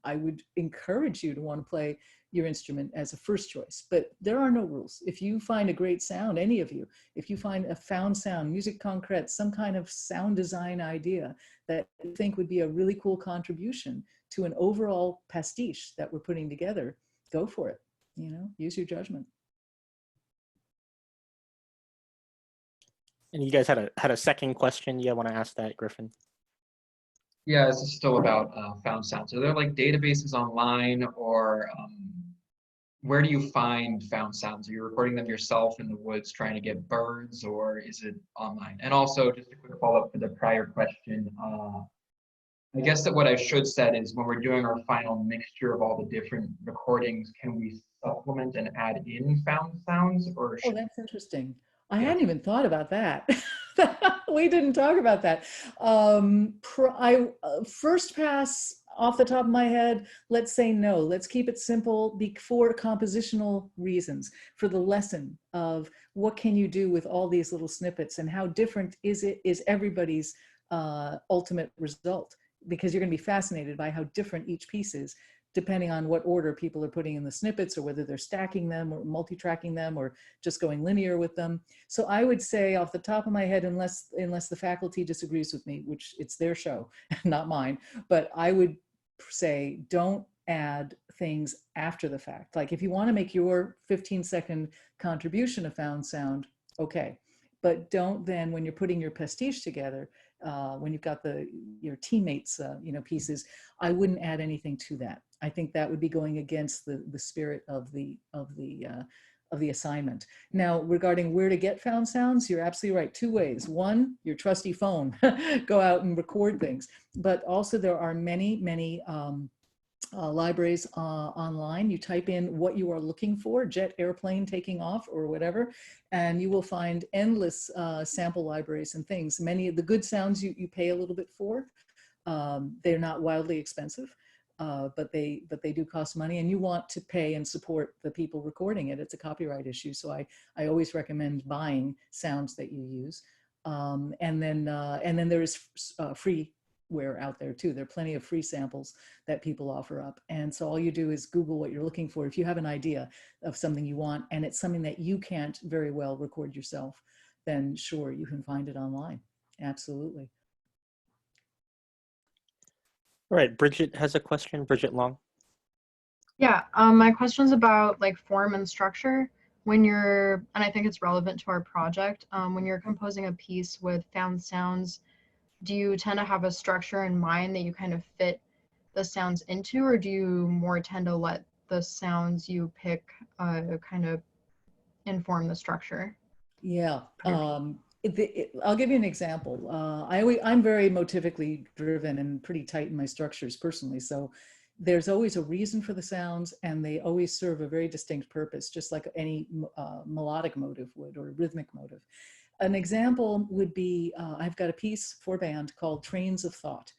I would encourage you to want to play your instrument as a first choice. But there are no rules. If you find a great sound, any of you, if you find a found sound, musique concrète, some kind of sound design idea that you think would be a really cool contribution to an overall pastiche that we're putting together, go for it. You know, use your judgment. And you guys had a second question. You want to ask that, Griffin? Yeah, this is still about found sounds. Are there like databases online, or where do you find found sounds? Are you recording them yourself in the woods trying to get birds, or is it online? And also, just a quick follow-up to the prior question, I guess that what I should said is when we're doing our final mixture of all the different recordings, can we supplement and add in found sounds, or Oh, should that's interesting. I Yeah. hadn't even thought about that. We didn't talk about that. First pass off the top of my head, let's say no. Let's keep it simple for compositional reasons, for the lesson of what can you do with all these little snippets and how different is everybody's ultimate result, because you're going to be fascinated by how different each piece is, depending on what order people are putting in the snippets, or whether they're stacking them or multi-tracking them or just going linear with them. So I would say off the top of my head, unless the faculty disagrees with me, which it's their show, not mine, but I would say don't add things after the fact. Like if you want to make your 15-second contribution a found sound, okay. But don't then, when you're putting your pastiche together, when you've got your teammates, pieces, I wouldn't add anything to that. I think that would be going against the spirit of the assignment. Now, regarding where to get found sounds, you're absolutely right. Two ways. One, your trusty phone, go out and record things. But also there are many libraries online. You type in what you are looking for, jet, airplane taking off or whatever, and you will find endless sample libraries and things. Many of the good sounds you pay a little bit for. They're not wildly expensive, but they do cost money, and you want to pay and support the people recording it. It's a copyright issue, so I always recommend buying sounds that you use. And then there is freeware out there too. There are plenty of free samples that people offer up. And so all you do is Google what you're looking for. If you have an idea of something you want and it's something that you can't very well record yourself, then sure, you can find it online. Absolutely. All right, Bridget has a question. Bridget Long. Yeah, my question's about like form and structure. When you're, and I think it's relevant to our project, when you're composing a piece with found sounds, do you tend to have a structure in mind that you kind of fit the sounds into, or do you more tend to let the sounds you pick kind of inform the structure? Yeah. I'll give you an example. I'm very motivically driven and pretty tight in my structures personally. So there's always a reason for the sounds, and they always serve a very distinct purpose, just like any melodic motive would, or rhythmic motive. An example would be, I've got a piece for band called Trains of Thought,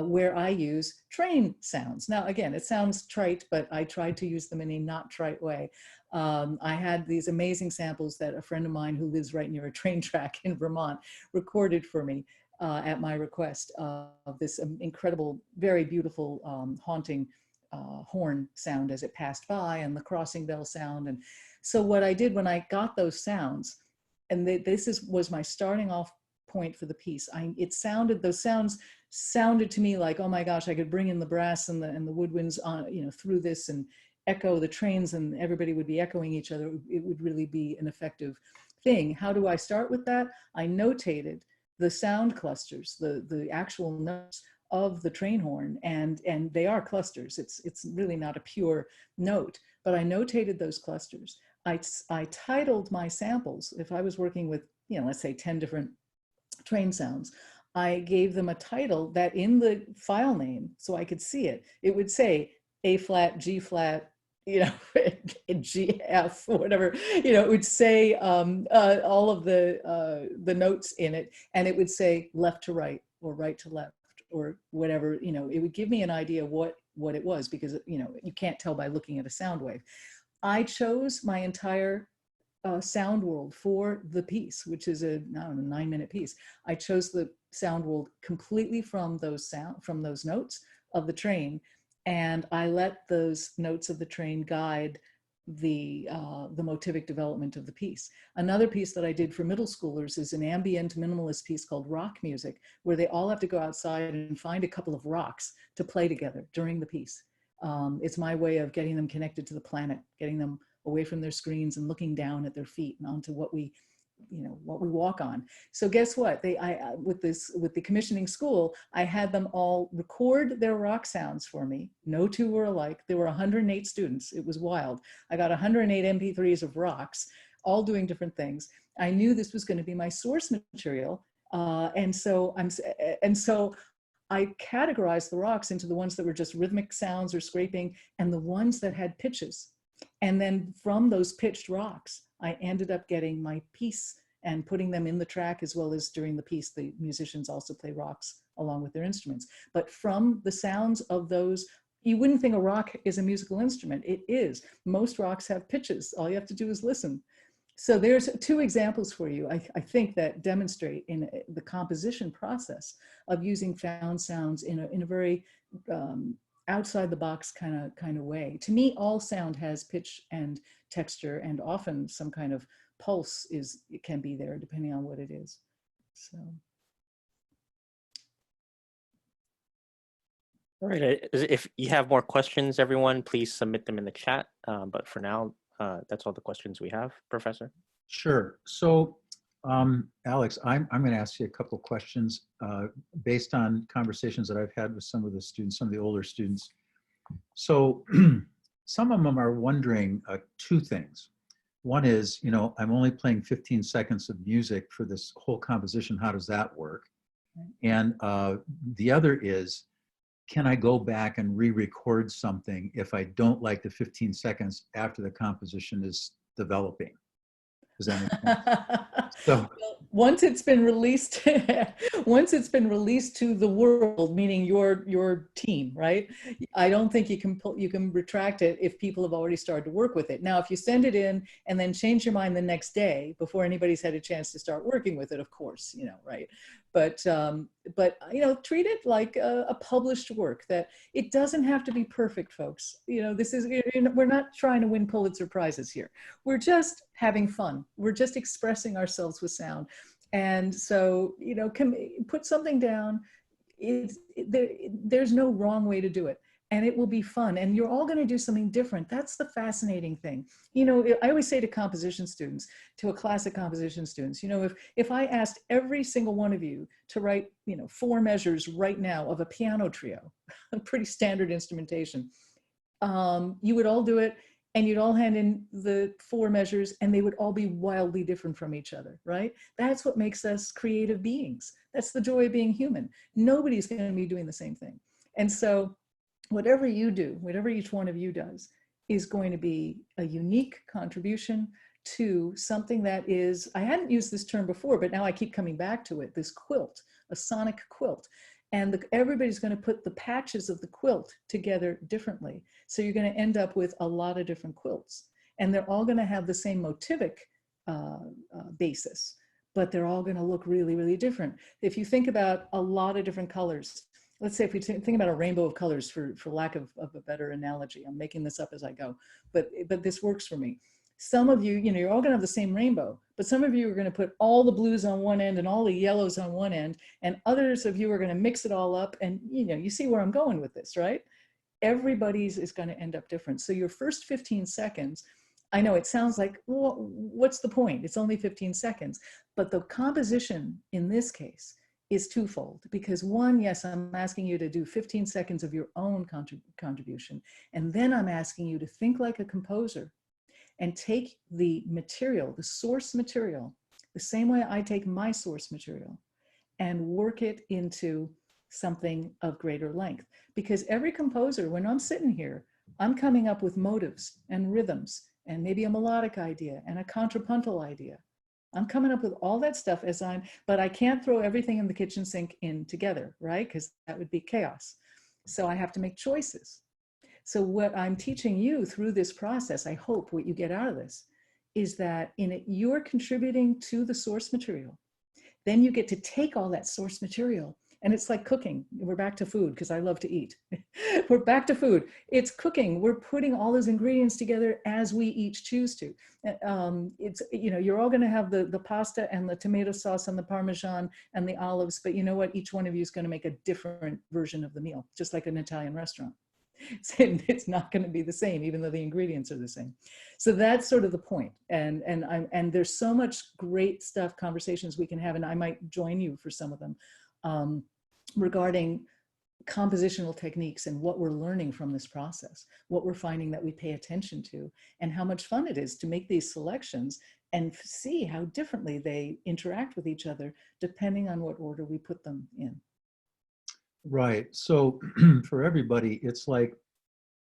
where I use train sounds. Now, again, it sounds trite, but I tried to use them in a not trite way. I had these amazing samples that a friend of mine who lives right near a train track in Vermont recorded for me at my request, of this incredible, very beautiful, haunting horn sound as it passed by, and the crossing bell sound. And so what I did when I got those sounds, and was my starting off point for the piece. Those sounds sounded to me like, oh my gosh, I could bring in the brass and the woodwinds on, through this and echo the trains, and everybody would be echoing each other. It would really be an effective thing. How do I start with that? I notated the sound clusters, the actual notes of the train horn, and they are clusters. It's really not a pure note, but I notated those clusters. I titled my samples. If I was working with, let's say 10 different train sounds, I gave them a title that in the file name, so I could see it, it would say A flat, G flat, you know, GF or whatever, you know, it would say all of the notes in it, and it would say left to right or right to left or whatever, you know, it would give me an idea what it was, because, you know, you can't tell by looking at a sound wave. I chose my entire sound world for the piece, which is a, I don't know, 9-minute piece. I chose the sound world completely from those notes of the train, and I let those notes of the train guide the motivic development of the piece. Another piece that I did for middle schoolers is an ambient minimalist piece called Rock Music, where they all have to go outside and find a couple of rocks to play together during the piece. It's my way of getting them connected to the planet, getting them away from their screens and looking down at their feet and onto what we, you know, what we walk on. So guess what? With the commissioning school, I had them all record their rock sounds for me. No two were alike. There were 108 students. It was wild. I got 108 MP3s of rocks, all doing different things. I knew this was going to be my source material, and so I categorized the rocks into the ones that were just rhythmic sounds or scraping, and the ones that had pitches. And then from those pitched rocks, I ended up getting my piece and putting them in the track, as well as during the piece, the musicians also play rocks along with their instruments. But from the sounds of those, you wouldn't think a rock is a musical instrument. It is. Most rocks have pitches. All you have to do is listen. So there's 2 examples for you, I think, that demonstrate in the composition process of using found sounds in a very outside the box kind of way. To me, all sound has pitch and texture, and often some kind of pulse can be there depending on what it is. So. All right, if you have more questions, everyone, please submit them in the chat. But for now, that's all the questions we have, Professor. Sure. So, Alex, I'm going to ask you a couple of questions based on conversations that I've had with some of the students, some of the older students. So some of them are wondering 2 things. One is, you know, I'm only playing 15 seconds of music for this whole composition. How does that work? And the other is, can I go back and re-record something if I don't like the 15 seconds after the composition is developing? Does that make sense? So, once it's been released, once it's been released to the world, meaning your team, right? I don't think you can retract it if people have already started to work with it. Now, if you send it in and then change your mind the next day before anybody's had a chance to start working with it, of course, you know, right? But you know, treat it like a published work. That it doesn't have to be perfect, folks. You know, this is, we're not trying to win Pulitzer Prizes here. We're just having fun. We're just expressing ourselves with sound. And so, you know, put something down. There's no wrong way to do it. And it will be fun. And you're all going to do something different. That's the fascinating thing. You know, I always say to composition students, to a class of composition students, you know, if I asked every single one of you to write, you know, 4 measures right now of a piano trio, a pretty standard instrumentation, you would all do it. And you'd all hand in the 4 measures, and they would all be wildly different from each other, right? That's what makes us creative beings. That's the joy of being human. Nobody's going to be doing the same thing. And so whatever you do, whatever each one of you does, is going to be a unique contribution to something that is, I hadn't used this term before, but now I keep coming back to it, this quilt, a sonic quilt. And everybody's going to put the patches of the quilt together differently. So you're going to end up with a lot of different quilts. And they're all going to have the same motivic basis, but they're all going to look really, really different. If you think about a lot of different colors, let's say if we think about a rainbow of colors, for lack of a better analogy, I'm making this up as I go, but this works for me. Some of you, you know, you're all going to have the same rainbow, but some of you are going to put all the blues on one end and all the yellows on one end, and others of you are going to mix it all up. And, you know, you see where I'm going with this, right? Everybody's is going to end up different. So your first 15 seconds, I know it sounds like, well, what's the point? It's only 15 seconds. But the composition in this case is twofold, because one, yes, I'm asking you to do 15 seconds of your own contribution. And then I'm asking you to think like a composer and take the material, the source material, the same way I take my source material, and work it into something of greater length. Because every composer, when I'm sitting here, I'm coming up with motives and rhythms and maybe a melodic idea and a contrapuntal idea. I'm coming up with all that stuff but I can't throw everything in the kitchen sink in together, right? Because that would be chaos. So I have to make choices. So what I'm teaching you through this process, I hope what you get out of this is that you're contributing to the source material. Then you get to take all that source material, and it's like cooking. We're back to food because I love to eat. We're back to food. It's cooking. We're putting all those ingredients together as we each choose to. It's, you know, you're all going to have the pasta and the tomato sauce and the Parmesan and the olives, but you know what? Each one of you is going to make a different version of the meal, just like an Italian restaurant. It's not going to be the same, even though the ingredients are the same. So that's sort of the point. And there's so much great stuff, conversations we can have, and I might join you for some of them, regarding compositional techniques and what we're learning from this process, what we're finding that we pay attention to, and how much fun it is to make these selections and see how differently they interact with each other, depending on what order we put them in. Right. So for everybody, it's like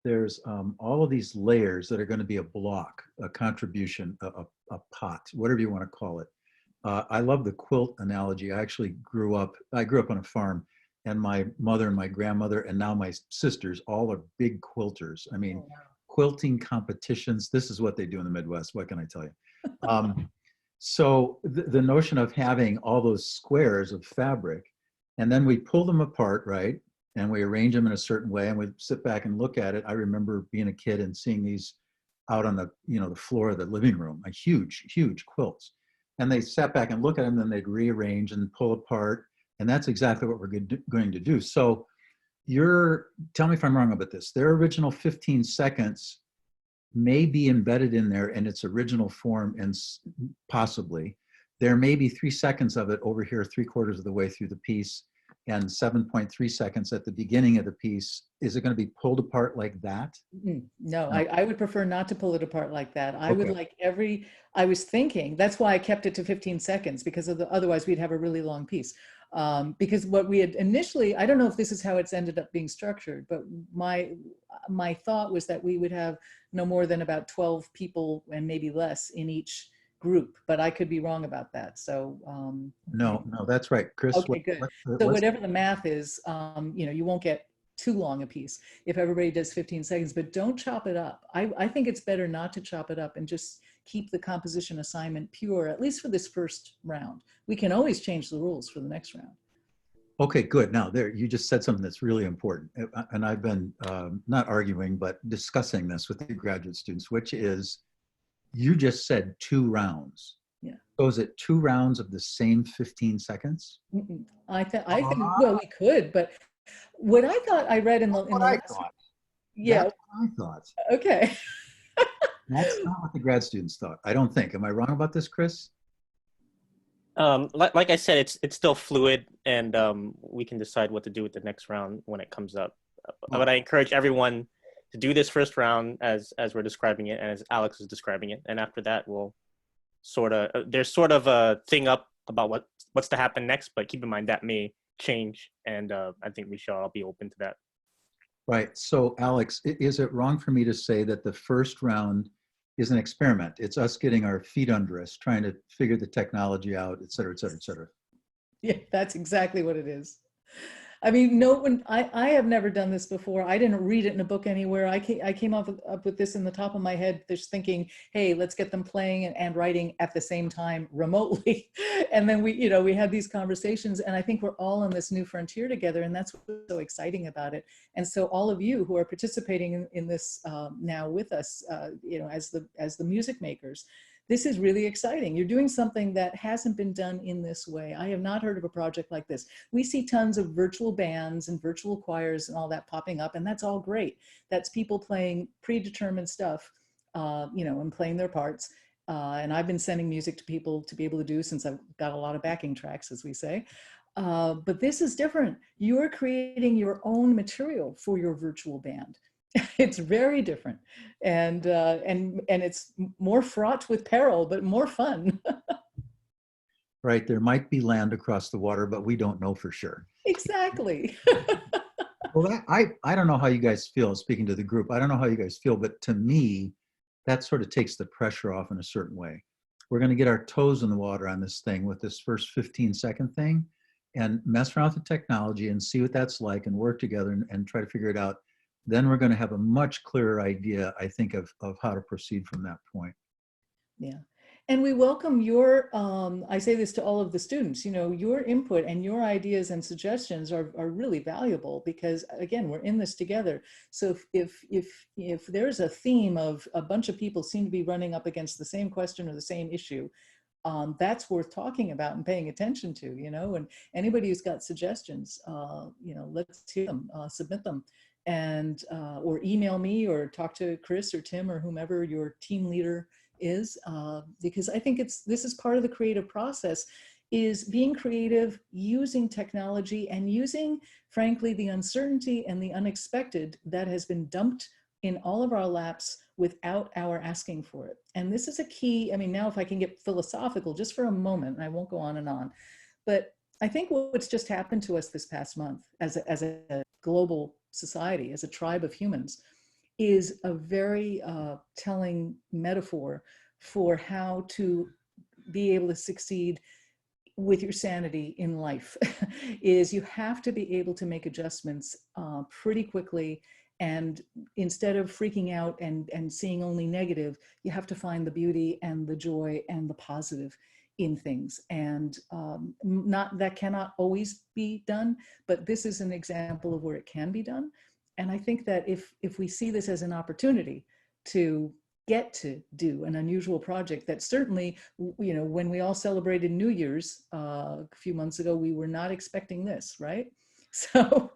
there's all of these layers that are going to be a block, a contribution, a pot, whatever you want to call it. I love the quilt analogy. I grew up on a farm, and my mother and my grandmother and now my sisters all are big quilters. I mean, quilting competitions, this is what they do in the Midwest. What can I tell you? So the notion of having all those squares of fabric, and then we pull them apart, right? And we arrange them in a certain way, and we sit back and look at it. I remember being a kid and seeing these out on the, you know, the floor of the living room, a huge, huge quilts. And they sat back and look at them, then they'd rearrange and pull apart. And that's exactly what we're going to do. So tell me if I'm wrong about this. Their original 15 seconds may be embedded in there in its original form, and possibly there may be 3 seconds of it over here, 3/4 of the way through the piece, and 7.3 seconds at the beginning of the piece. Is it going to be pulled apart like that? No, I would prefer not to pull it apart like that. I would like I was thinking, that's why I kept it to 15 seconds, because otherwise we'd have a really long piece. Because what we had initially, I don't know if this is how it's ended up being structured, but my thought was that we would have no more than about 12 people and maybe less in each group, but I could be wrong about that. So no, that's right, Chris. Okay, good. So whatever the math is, you know, you won't get too long a piece if everybody does 15 seconds, but don't chop it up. I think it's better not to chop it up and just keep the composition assignment pure, at least for this first round. We can always change the rules for the next round. Okay, good. Now there, you just said something that's really important. And I've been not arguing, but discussing this with the graduate students, which is, you just said 2 rounds. Yeah. So is it 2 rounds of the same 15 seconds? I think, well, we could, but what I thought I read in the last, yeah. That's what I thought. Okay. That's not what the grad students thought. I don't think. Am I wrong about this, Chris? Like I said, it's still fluid, and we can decide what to do with the next round when it comes up. But I encourage everyone to do this first round as we're describing it, and as Alex is describing it, and after that we'll there's sort of a thing up about what's to happen next, but keep in mind that may change, and I think we shall all be open to that. Right. So Alex, is it wrong for me to say that the first round is an experiment? It's us getting our feet under us, trying to figure the technology out, et cetera, et cetera, et cetera. Yeah, that's exactly what it is. I mean, I have never done this before. I didn't read it in a book anywhere. I came up with this in the top of my head, just thinking, hey, let's get them playing and writing at the same time remotely. And then we had these conversations, and I think we're all on this new frontier together, and that's what's so exciting about it. And so all of you who are participating in this now with us, as the music makers, this is really exciting. You're doing something that hasn't been done in this way. I have not heard of a project like this. We see tons of virtual bands and virtual choirs and all that popping up, and that's all great. That's people playing predetermined stuff, and playing their parts. And I've been sending music to people to be able to do, since I've got a lot of backing tracks, as we say. But this is different. You're creating your own material for your virtual band. It's very different, and it's more fraught with peril, but more fun. Right. There might be land across the water, but we don't know for sure. Exactly. Well, I don't know how you guys feel, speaking to the group. I don't know how you guys feel, but to me, that sort of takes the pressure off in a certain way. We're going to get our toes in the water on this thing with this first 15-second thing and mess around with the technology and see what that's like and work together and try to figure it out. Then we're going to have a much clearer idea, I think, of how to proceed from that point. Yeah. And we welcome your, I say this to all of the students, you know, your input and your ideas and suggestions are really valuable because, again, we're in this together. So if there's a theme of a bunch of people seem to be running up against the same question or the same issue, that's worth talking about and paying attention to, you know, and anybody who's got suggestions, you know, let's hear them, submit them, and or email me or talk to Chris or Tim or whomever your team leader is, because I think this is part of the creative process, is being creative, using technology and using, frankly, the uncertainty and the unexpected that has been dumped in all of our laps without our asking for it. And this is a key. I mean, now if I can get philosophical just for a moment, and I won't go on and on, but I think what's just happened to us this past month as a global society, as a tribe of humans, is a very telling metaphor for how to be able to succeed with your sanity in life. Is you have to be able to make adjustments pretty quickly, and instead of freaking out and seeing only negative, you have to find the beauty and the joy and the positive in things. And that cannot always be done, but this is an example of where it can be done. And I think that if we see this as an opportunity to get to do an unusual project that certainly, you know, when we all celebrated New Year's a few months ago, we were not expecting this, right? So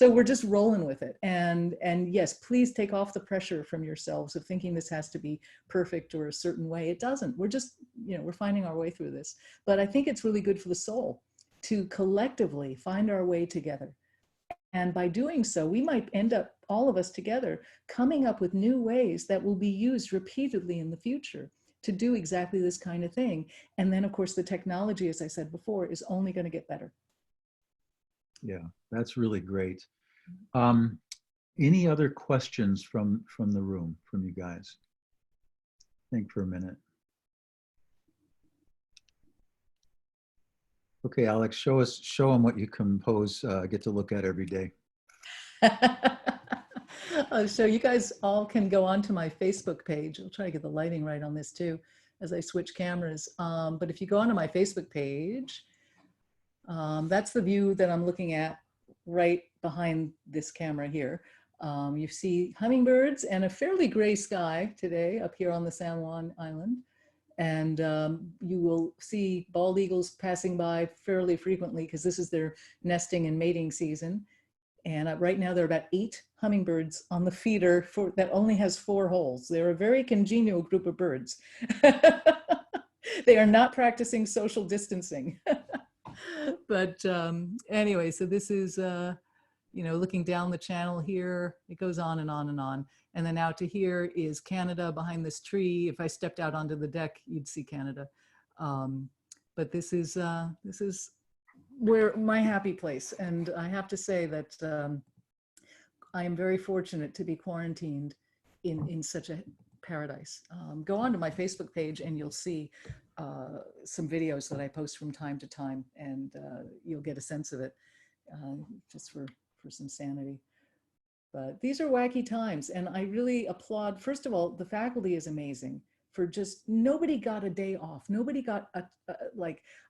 we're just rolling with it. And yes, please take off the pressure from yourselves of thinking this has to be perfect or a certain way. It doesn't. We're just, you know, we're finding our way through this. But I think it's really good for the soul to collectively find our way together. And by doing so, we might end up, all of us together, coming up with new ways that will be used repeatedly in the future to do exactly this kind of thing. And then, of course, the technology, as I said before, is only going to get better. Yeah, that's really great. Any other questions from the room, from you guys? Think for a minute. Okay, Alex, show them what you compose, get to look at every day. So you guys all can go onto my Facebook page. I'll try to get the lighting right on this too as I switch cameras. But if you go onto my Facebook page, that's the view that I'm looking at right behind this camera here. You see hummingbirds and a fairly gray sky today up here on the San Juan Island. And you will see bald eagles passing by fairly frequently because this is their nesting and mating season. And right now there are about 8 hummingbirds on the feeder that only has 4 holes. They're a very congenial group of birds. They are not practicing social distancing. But anyway, so this is, you know, looking down the channel here, it goes on and on and on. And then out to here is Canada behind this tree. If I stepped out onto the deck, you'd see Canada. But this is where my happy place. And I have to say that I am very fortunate to be quarantined in such a paradise. Go onto my Facebook page and you'll see some videos that I post from time to time, and you'll get a sense of it, just for some sanity. But these are wacky times, and I really applaud, first of all, the faculty is amazing for just, nobody got a day off. Nobody got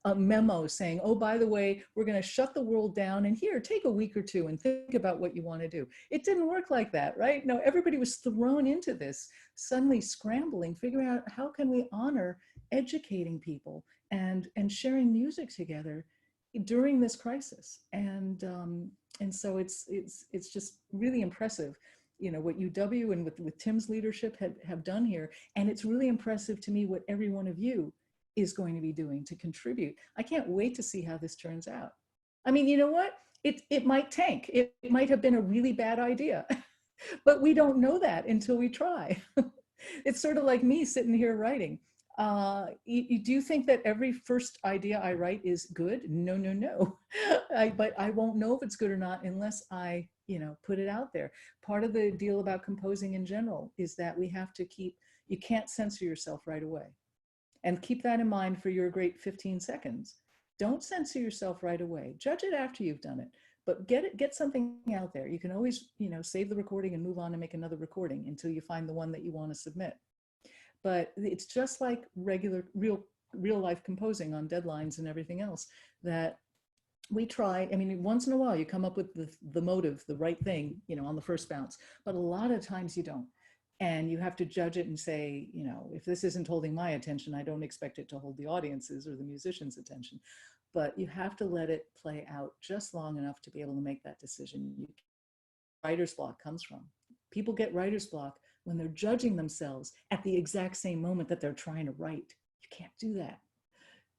a memo saying, oh, by the way, we're going to shut the world down, and here, take a week or two and think about what you want to do. It didn't work like that, right? No, everybody was thrown into this, suddenly scrambling, figuring out how can we honor educating people and sharing music together during this crisis. And so it's just really impressive, you know, what UW and with Tim's leadership have done here. And it's really impressive to me what every one of you is going to be doing to contribute. I can't wait to see how this turns out. I mean, you know what? It might tank. It might have been a really bad idea, but we don't know that until we try. It's sort of like me sitting here writing. Do you think that every first idea I write is good? No, no, no. But I won't know if it's good or not unless I, put it out there. Part of the deal about composing in general is that we have to you can't censor yourself right away. And keep that in mind for your great 15 seconds. Don't censor yourself right away. Judge it after you've done it. But get something out there. You can always, save the recording and move on and make another recording until you find the one that you want to submit. But it's just like regular, real life composing on deadlines and everything else that we try. I mean, once in a while you come up with the motive, the right thing, on the first bounce, but a lot of times you don't. And you have to judge it and say, if this isn't holding my attention, I don't expect it to hold the audience's or the musician's attention. But you have to let it play out just long enough to be able to make that decision. Writer's block comes from. People get writer's block when they're judging themselves at the exact same moment that they're trying to write. You can't do that.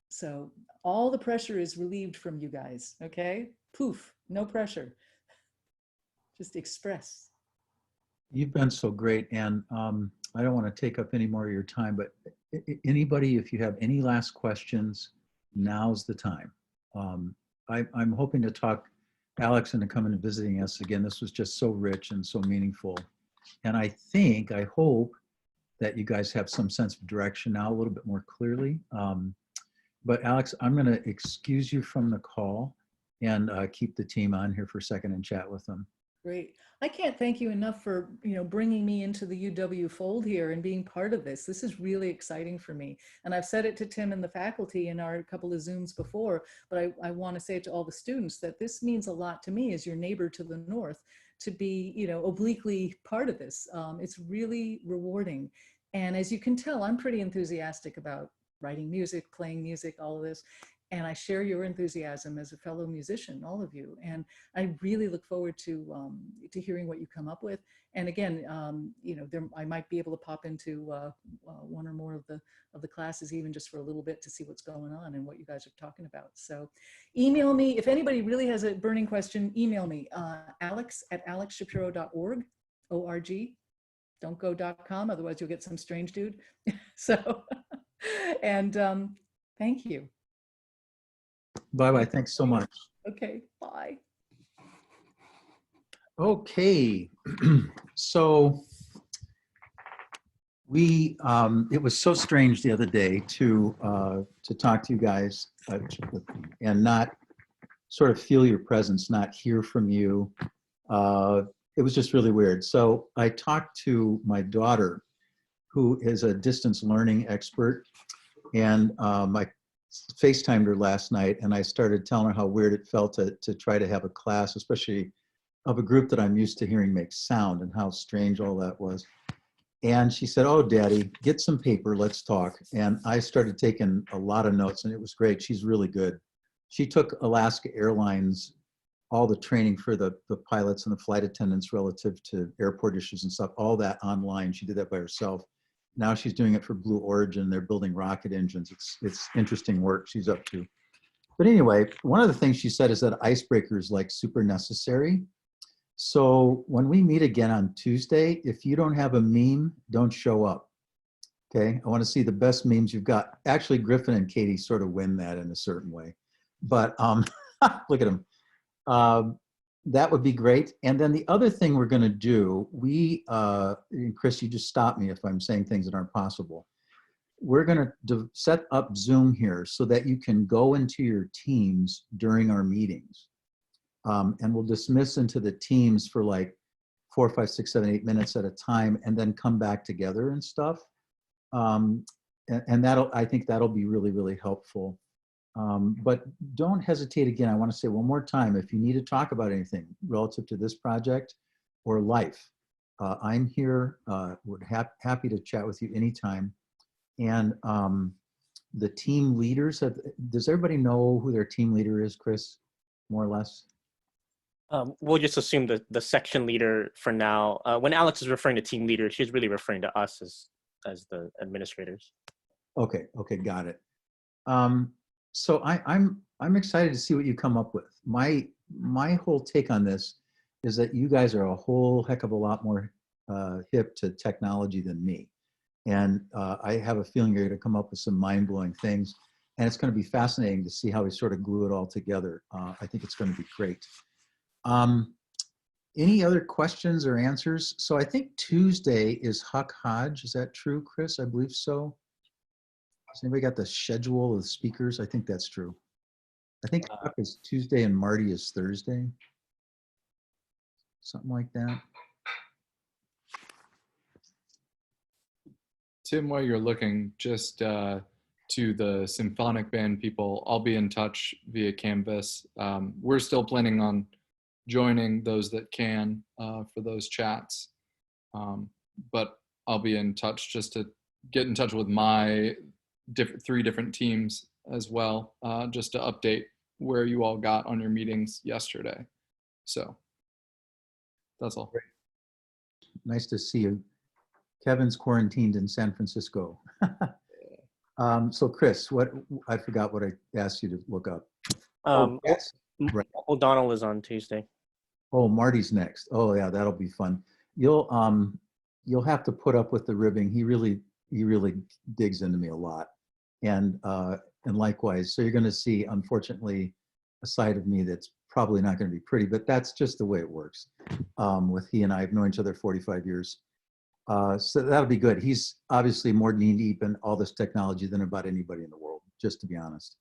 So all the pressure is relieved from you guys, okay? Poof, no pressure. Just express. You've been so great, and I don't want to take up any more of your time, but anybody, if you have any last questions, now's the time. I'm hoping to talk Alex into coming and visiting us again. This was just so rich and so meaningful. And I hope that you guys have some sense of direction now a little bit more clearly. But Alex, I'm going to excuse you from the call and keep the team on here for a second and chat with them. Great. I can't thank you enough for, bringing me into the UW fold here and being part of this. This is really exciting for me. And I've said it to Tim and the faculty in our couple of Zooms before, but I want to say it to all the students that this means a lot to me as your neighbor to the north to be, obliquely part of this. It's really rewarding. And as you can tell, I'm pretty enthusiastic about writing music, playing music, all of this. And I share your enthusiasm as a fellow musician, all of you. And I really look forward to hearing what you come up with. And again, I might be able to pop into one or more of the classes, even just for a little bit, to see what's going on and what you guys are talking about. So email me. If anybody really has a burning question, email me, alex@alexshapiro.org, O-R-G. Don't go .com, otherwise you'll get some strange dude. So, and thank you. Bye-bye. Thanks so much. Okay, bye. Okay. So it was so strange the other day to talk to you guys and not sort of feel your presence, not hear from you. It was just really weird. So I talked to my daughter, who is a distance learning expert, and I FaceTimed her last night, and I started telling her how weird it felt to try to have a class, especially of a group that I'm used to hearing make sound, and how strange all that was. And she said, "Oh, Daddy, get some paper, let's talk." And I started taking a lot of notes, and it was great. She's really good. She took Alaska Airlines, all the training for the pilots and the flight attendants relative to airport issues and stuff, all that online. She did that by herself. Now she's doing it for Blue Origin. They're building rocket engines. It's interesting work she's up to. But anyway, one of the things she said is that icebreaker is like super necessary. So when we meet again on Tuesday, if you don't have a meme, don't show up. Okay, I want to see the best memes you've got. Actually, Griffin and Katie sort of win that in a certain way. But look at them. That would be great. And then the other thing we're going to do, and Chris, you just stop me if I'm saying things that aren't possible. We're going to set up Zoom here so that you can go into your teams during our meetings. And we'll dismiss into the teams for like 4, 5, 6, 7, 8 minutes at a time, and then come back together and stuff. And I think that'll be really, really helpful. But don't hesitate. Again, I want to say one more time, if you need to talk about anything relative to this project or life, I'm here, would happy to chat with you anytime. And the team leaders, does everybody know who their team leader is, Chris, more or less? We'll just assume the section leader for now. When Alex is referring to team leader, she's really referring to us as the administrators. Okay, got it. So I'm excited to see what you come up with. My whole take on this is that you guys are a whole heck of a lot more hip to technology than me. And I have a feeling you're going to come up with some mind-blowing things. And it's going to be fascinating to see how we sort of glue it all together. I think it's going to be great. Any other questions or answers? So I think Tuesday is Huck Hodge. Is that true, Chris? I believe so. Has anybody got the schedule of the speakers? I think that's true. I think Huck is Tuesday and Marty is Thursday. Something like that. Tim, while you're looking, just to the symphonic band people, I'll be in touch via Canvas. We're still planning on joining those that can for those chats. But I'll be in touch just to get in touch with my three different teams as well, just to update where you all got on your meetings yesterday. So that's all. Nice to see you. Kevin's quarantined in San Francisco. So Chris, I forgot what I asked you to look up. Yes. Right. O'Donnell is on Tuesday. Oh, Marty's next. Oh yeah, that'll be fun. You'll have to put up with the ribbing. He really digs into me a lot, and likewise. So you're going to see, unfortunately, a side of me that's probably not going to be pretty, but that's just the way it works. With he and I have known each other 45 years, so that'll be good. He's obviously more knee deep in all this technology than about anybody in the world, just to be honest,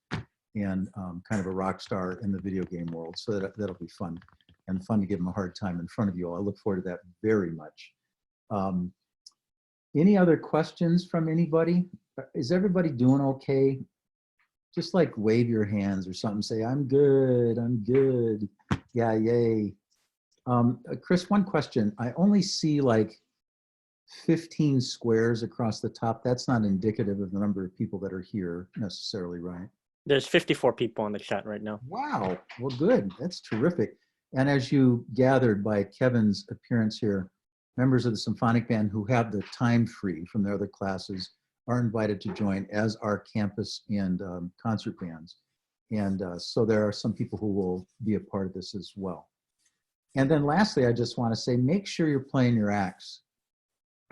and kind of a rock star in the video game world. So that'll be fun. And fun to give him a hard time in front of you all. I look forward to that very much. Any other questions from anybody? Is everybody doing okay? Just like wave your hands or something, say, I'm good, yeah, yay. Chris, one question. I only see like 15 squares across the top. That's not indicative of the number of people that are here necessarily, right? There's 54 people on the chat right now. Wow, well, good, that's terrific. And as you gathered by Kevin's appearance here, members of the symphonic band who have the time free from their other classes are invited to join, as are campus and concert bands. And so there are some people who will be a part of this as well. And then lastly, I just want to say, make sure you're playing your acts.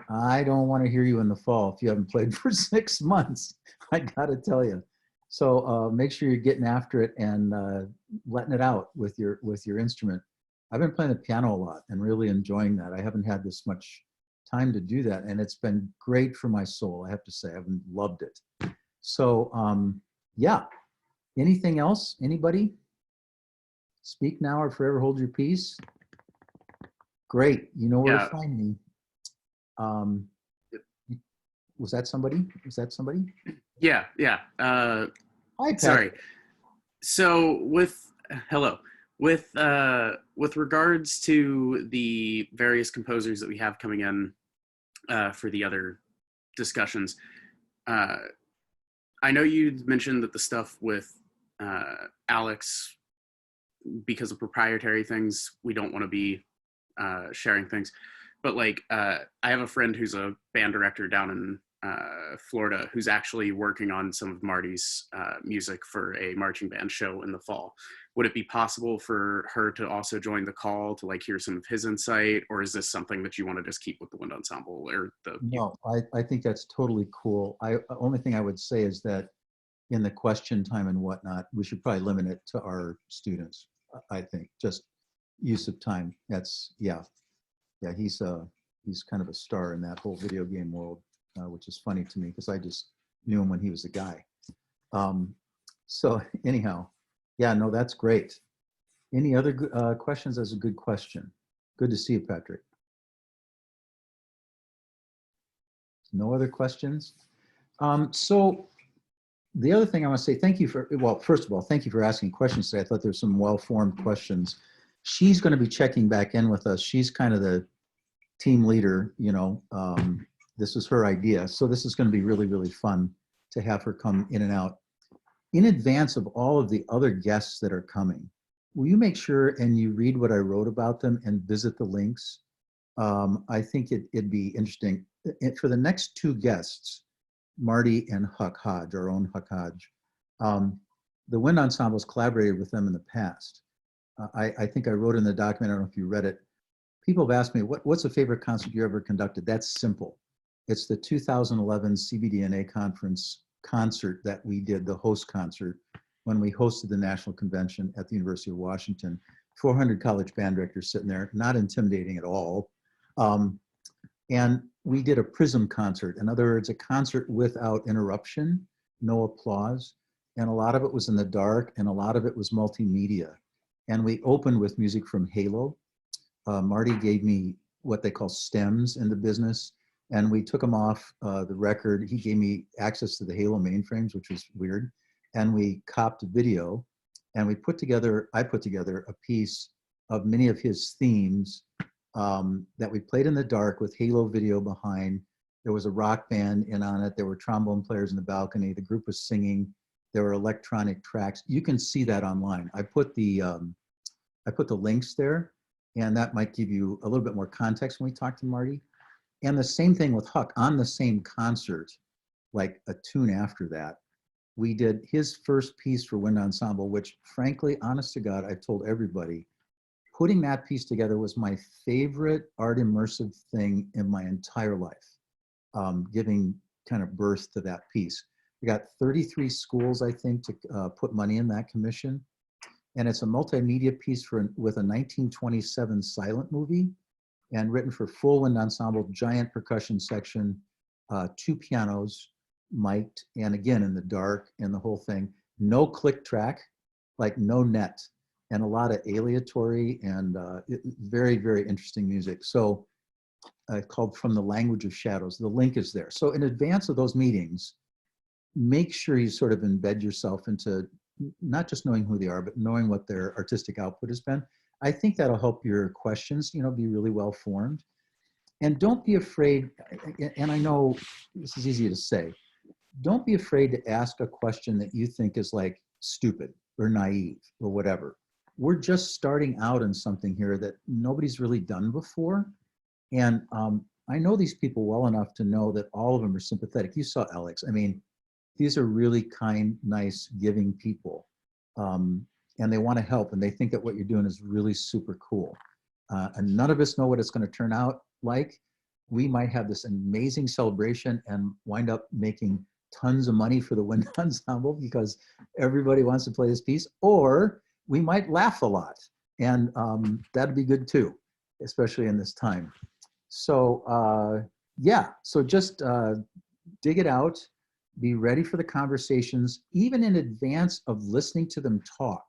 I don't want to hear you in the fall if you haven't played for 6 months, I gotta tell you. So make sure you're getting after it and letting it out with your instrument. I've been playing the piano a lot and really enjoying that. I haven't had this much time to do that, and it's been great for my soul, I have to say. I've loved it. So yeah, anything else? Anybody? Speak now or forever hold your peace. Great, you know where to find me. Was that somebody? Is that somebody? Yeah. Hi, Patrick. Sorry. So with regards to the various composers that we have coming in for the other discussions, I know you mentioned that the stuff with Alex, because of proprietary things, we don't want to be sharing things. But like, I have a friend who's a band director down in Florida who's actually working on some of Marty's music for a marching band show in the fall. Would it be possible for her to also join the call to like hear some of his insight, or is this something that you want to just keep with the wind ensemble or the? No, I think that's totally cool. Only thing I would say is that in the question time and whatnot, we should probably limit it to our students. I think just use of time. That's yeah, he's kind of a star in that whole video game world. Which is funny to me because I just knew him when he was a guy. So anyhow, yeah, no, that's great. Any other questions? That's a good question. Good to see you, Patrick. No other questions? So the other thing I want to say, thank you for, well, first of all, thank you for asking questions today. I thought there were some well-formed questions. She's going to be checking back in with us. She's kind of the team leader, you know. This was her idea. So this is going to be really, really fun to have her come in and out. In advance of all of the other guests that are coming, will you make sure and you read what I wrote about them and visit the links? I think it'd be interesting. For the next two guests, Marty and Huck Hodge, our own Huck Hodge, the Wind Ensemble's collaborated with them in the past. I think I wrote in the document, I don't know if you read it. People have asked me, what's a favorite concert you ever conducted? That's simple. It's the 2011 CBDNA conference concert that we did, the host concert, when we hosted the national convention at the University of Washington. 400 college band directors sitting there, not intimidating at all. And we did a prism concert. In other words, a concert without interruption, no applause. And a lot of it was in the dark, and a lot of it was multimedia. And we opened with music from Halo. Marty gave me what they call stems in the business, and we took them off the record. He gave me access to the Halo mainframes, which was weird. And we copped video, and I put together a piece of many of his themes that we played in the dark with Halo video behind. There was a rock band in on it. There were trombone players in the balcony. The group was singing. There were electronic tracks. You can see that online. I put the links there, and that might give you a little bit more context when we talk to Marty. And the same thing with Huck. On the same concert, like a tune after that, we did his first piece for wind ensemble, which frankly, honest to God, I've told everybody, putting that piece together was my favorite art immersive thing in my entire life, giving kind of birth to that piece. We got 33 schools, I think, to put money in that commission. And it's a multimedia piece with a 1927 silent movie, and written for full wind ensemble, giant percussion section, 2 pianos, mic'd, and again in the dark, and the whole thing. No click track, like no net, and a lot of aleatory and very, very interesting music. So called From the Language of Shadows. The link is there. So in advance of those meetings, make sure you sort of embed yourself into not just knowing who they are, but knowing what their artistic output has been. I think that'll help your questions, be really well formed. And don't be afraid, and I know this is easy to say, don't be afraid to ask a question that you think is like stupid or naive or whatever. We're just starting out in something here that nobody's really done before. And I know these people well enough to know that all of them are sympathetic. You saw Alex. I mean, these are really kind, nice, giving people. And they want to help, and they think that what you're doing is really super cool. And none of us know what it's going to turn out like. We might have this amazing celebration and wind up making tons of money for the wind ensemble because everybody wants to play this piece, or we might laugh a lot, and that'd be good too, especially in this time. So yeah, so just dig it out, be ready for the conversations, even in advance of listening to them talk.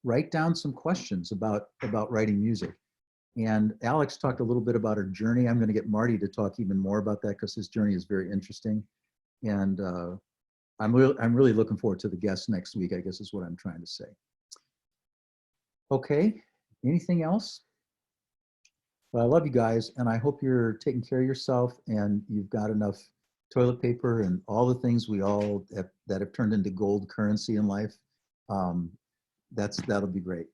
Write down some questions about writing music. And Alex talked a little bit about her journey. I'm going to get Marty to talk even more about that because his journey is very interesting. And I'm really looking forward to the guests next week, I guess is what I'm trying to say. Okay, anything else? Well, I love you guys, and I hope you're taking care of yourself and you've got enough toilet paper and all the things we all that have turned into gold currency in life. That'll be great.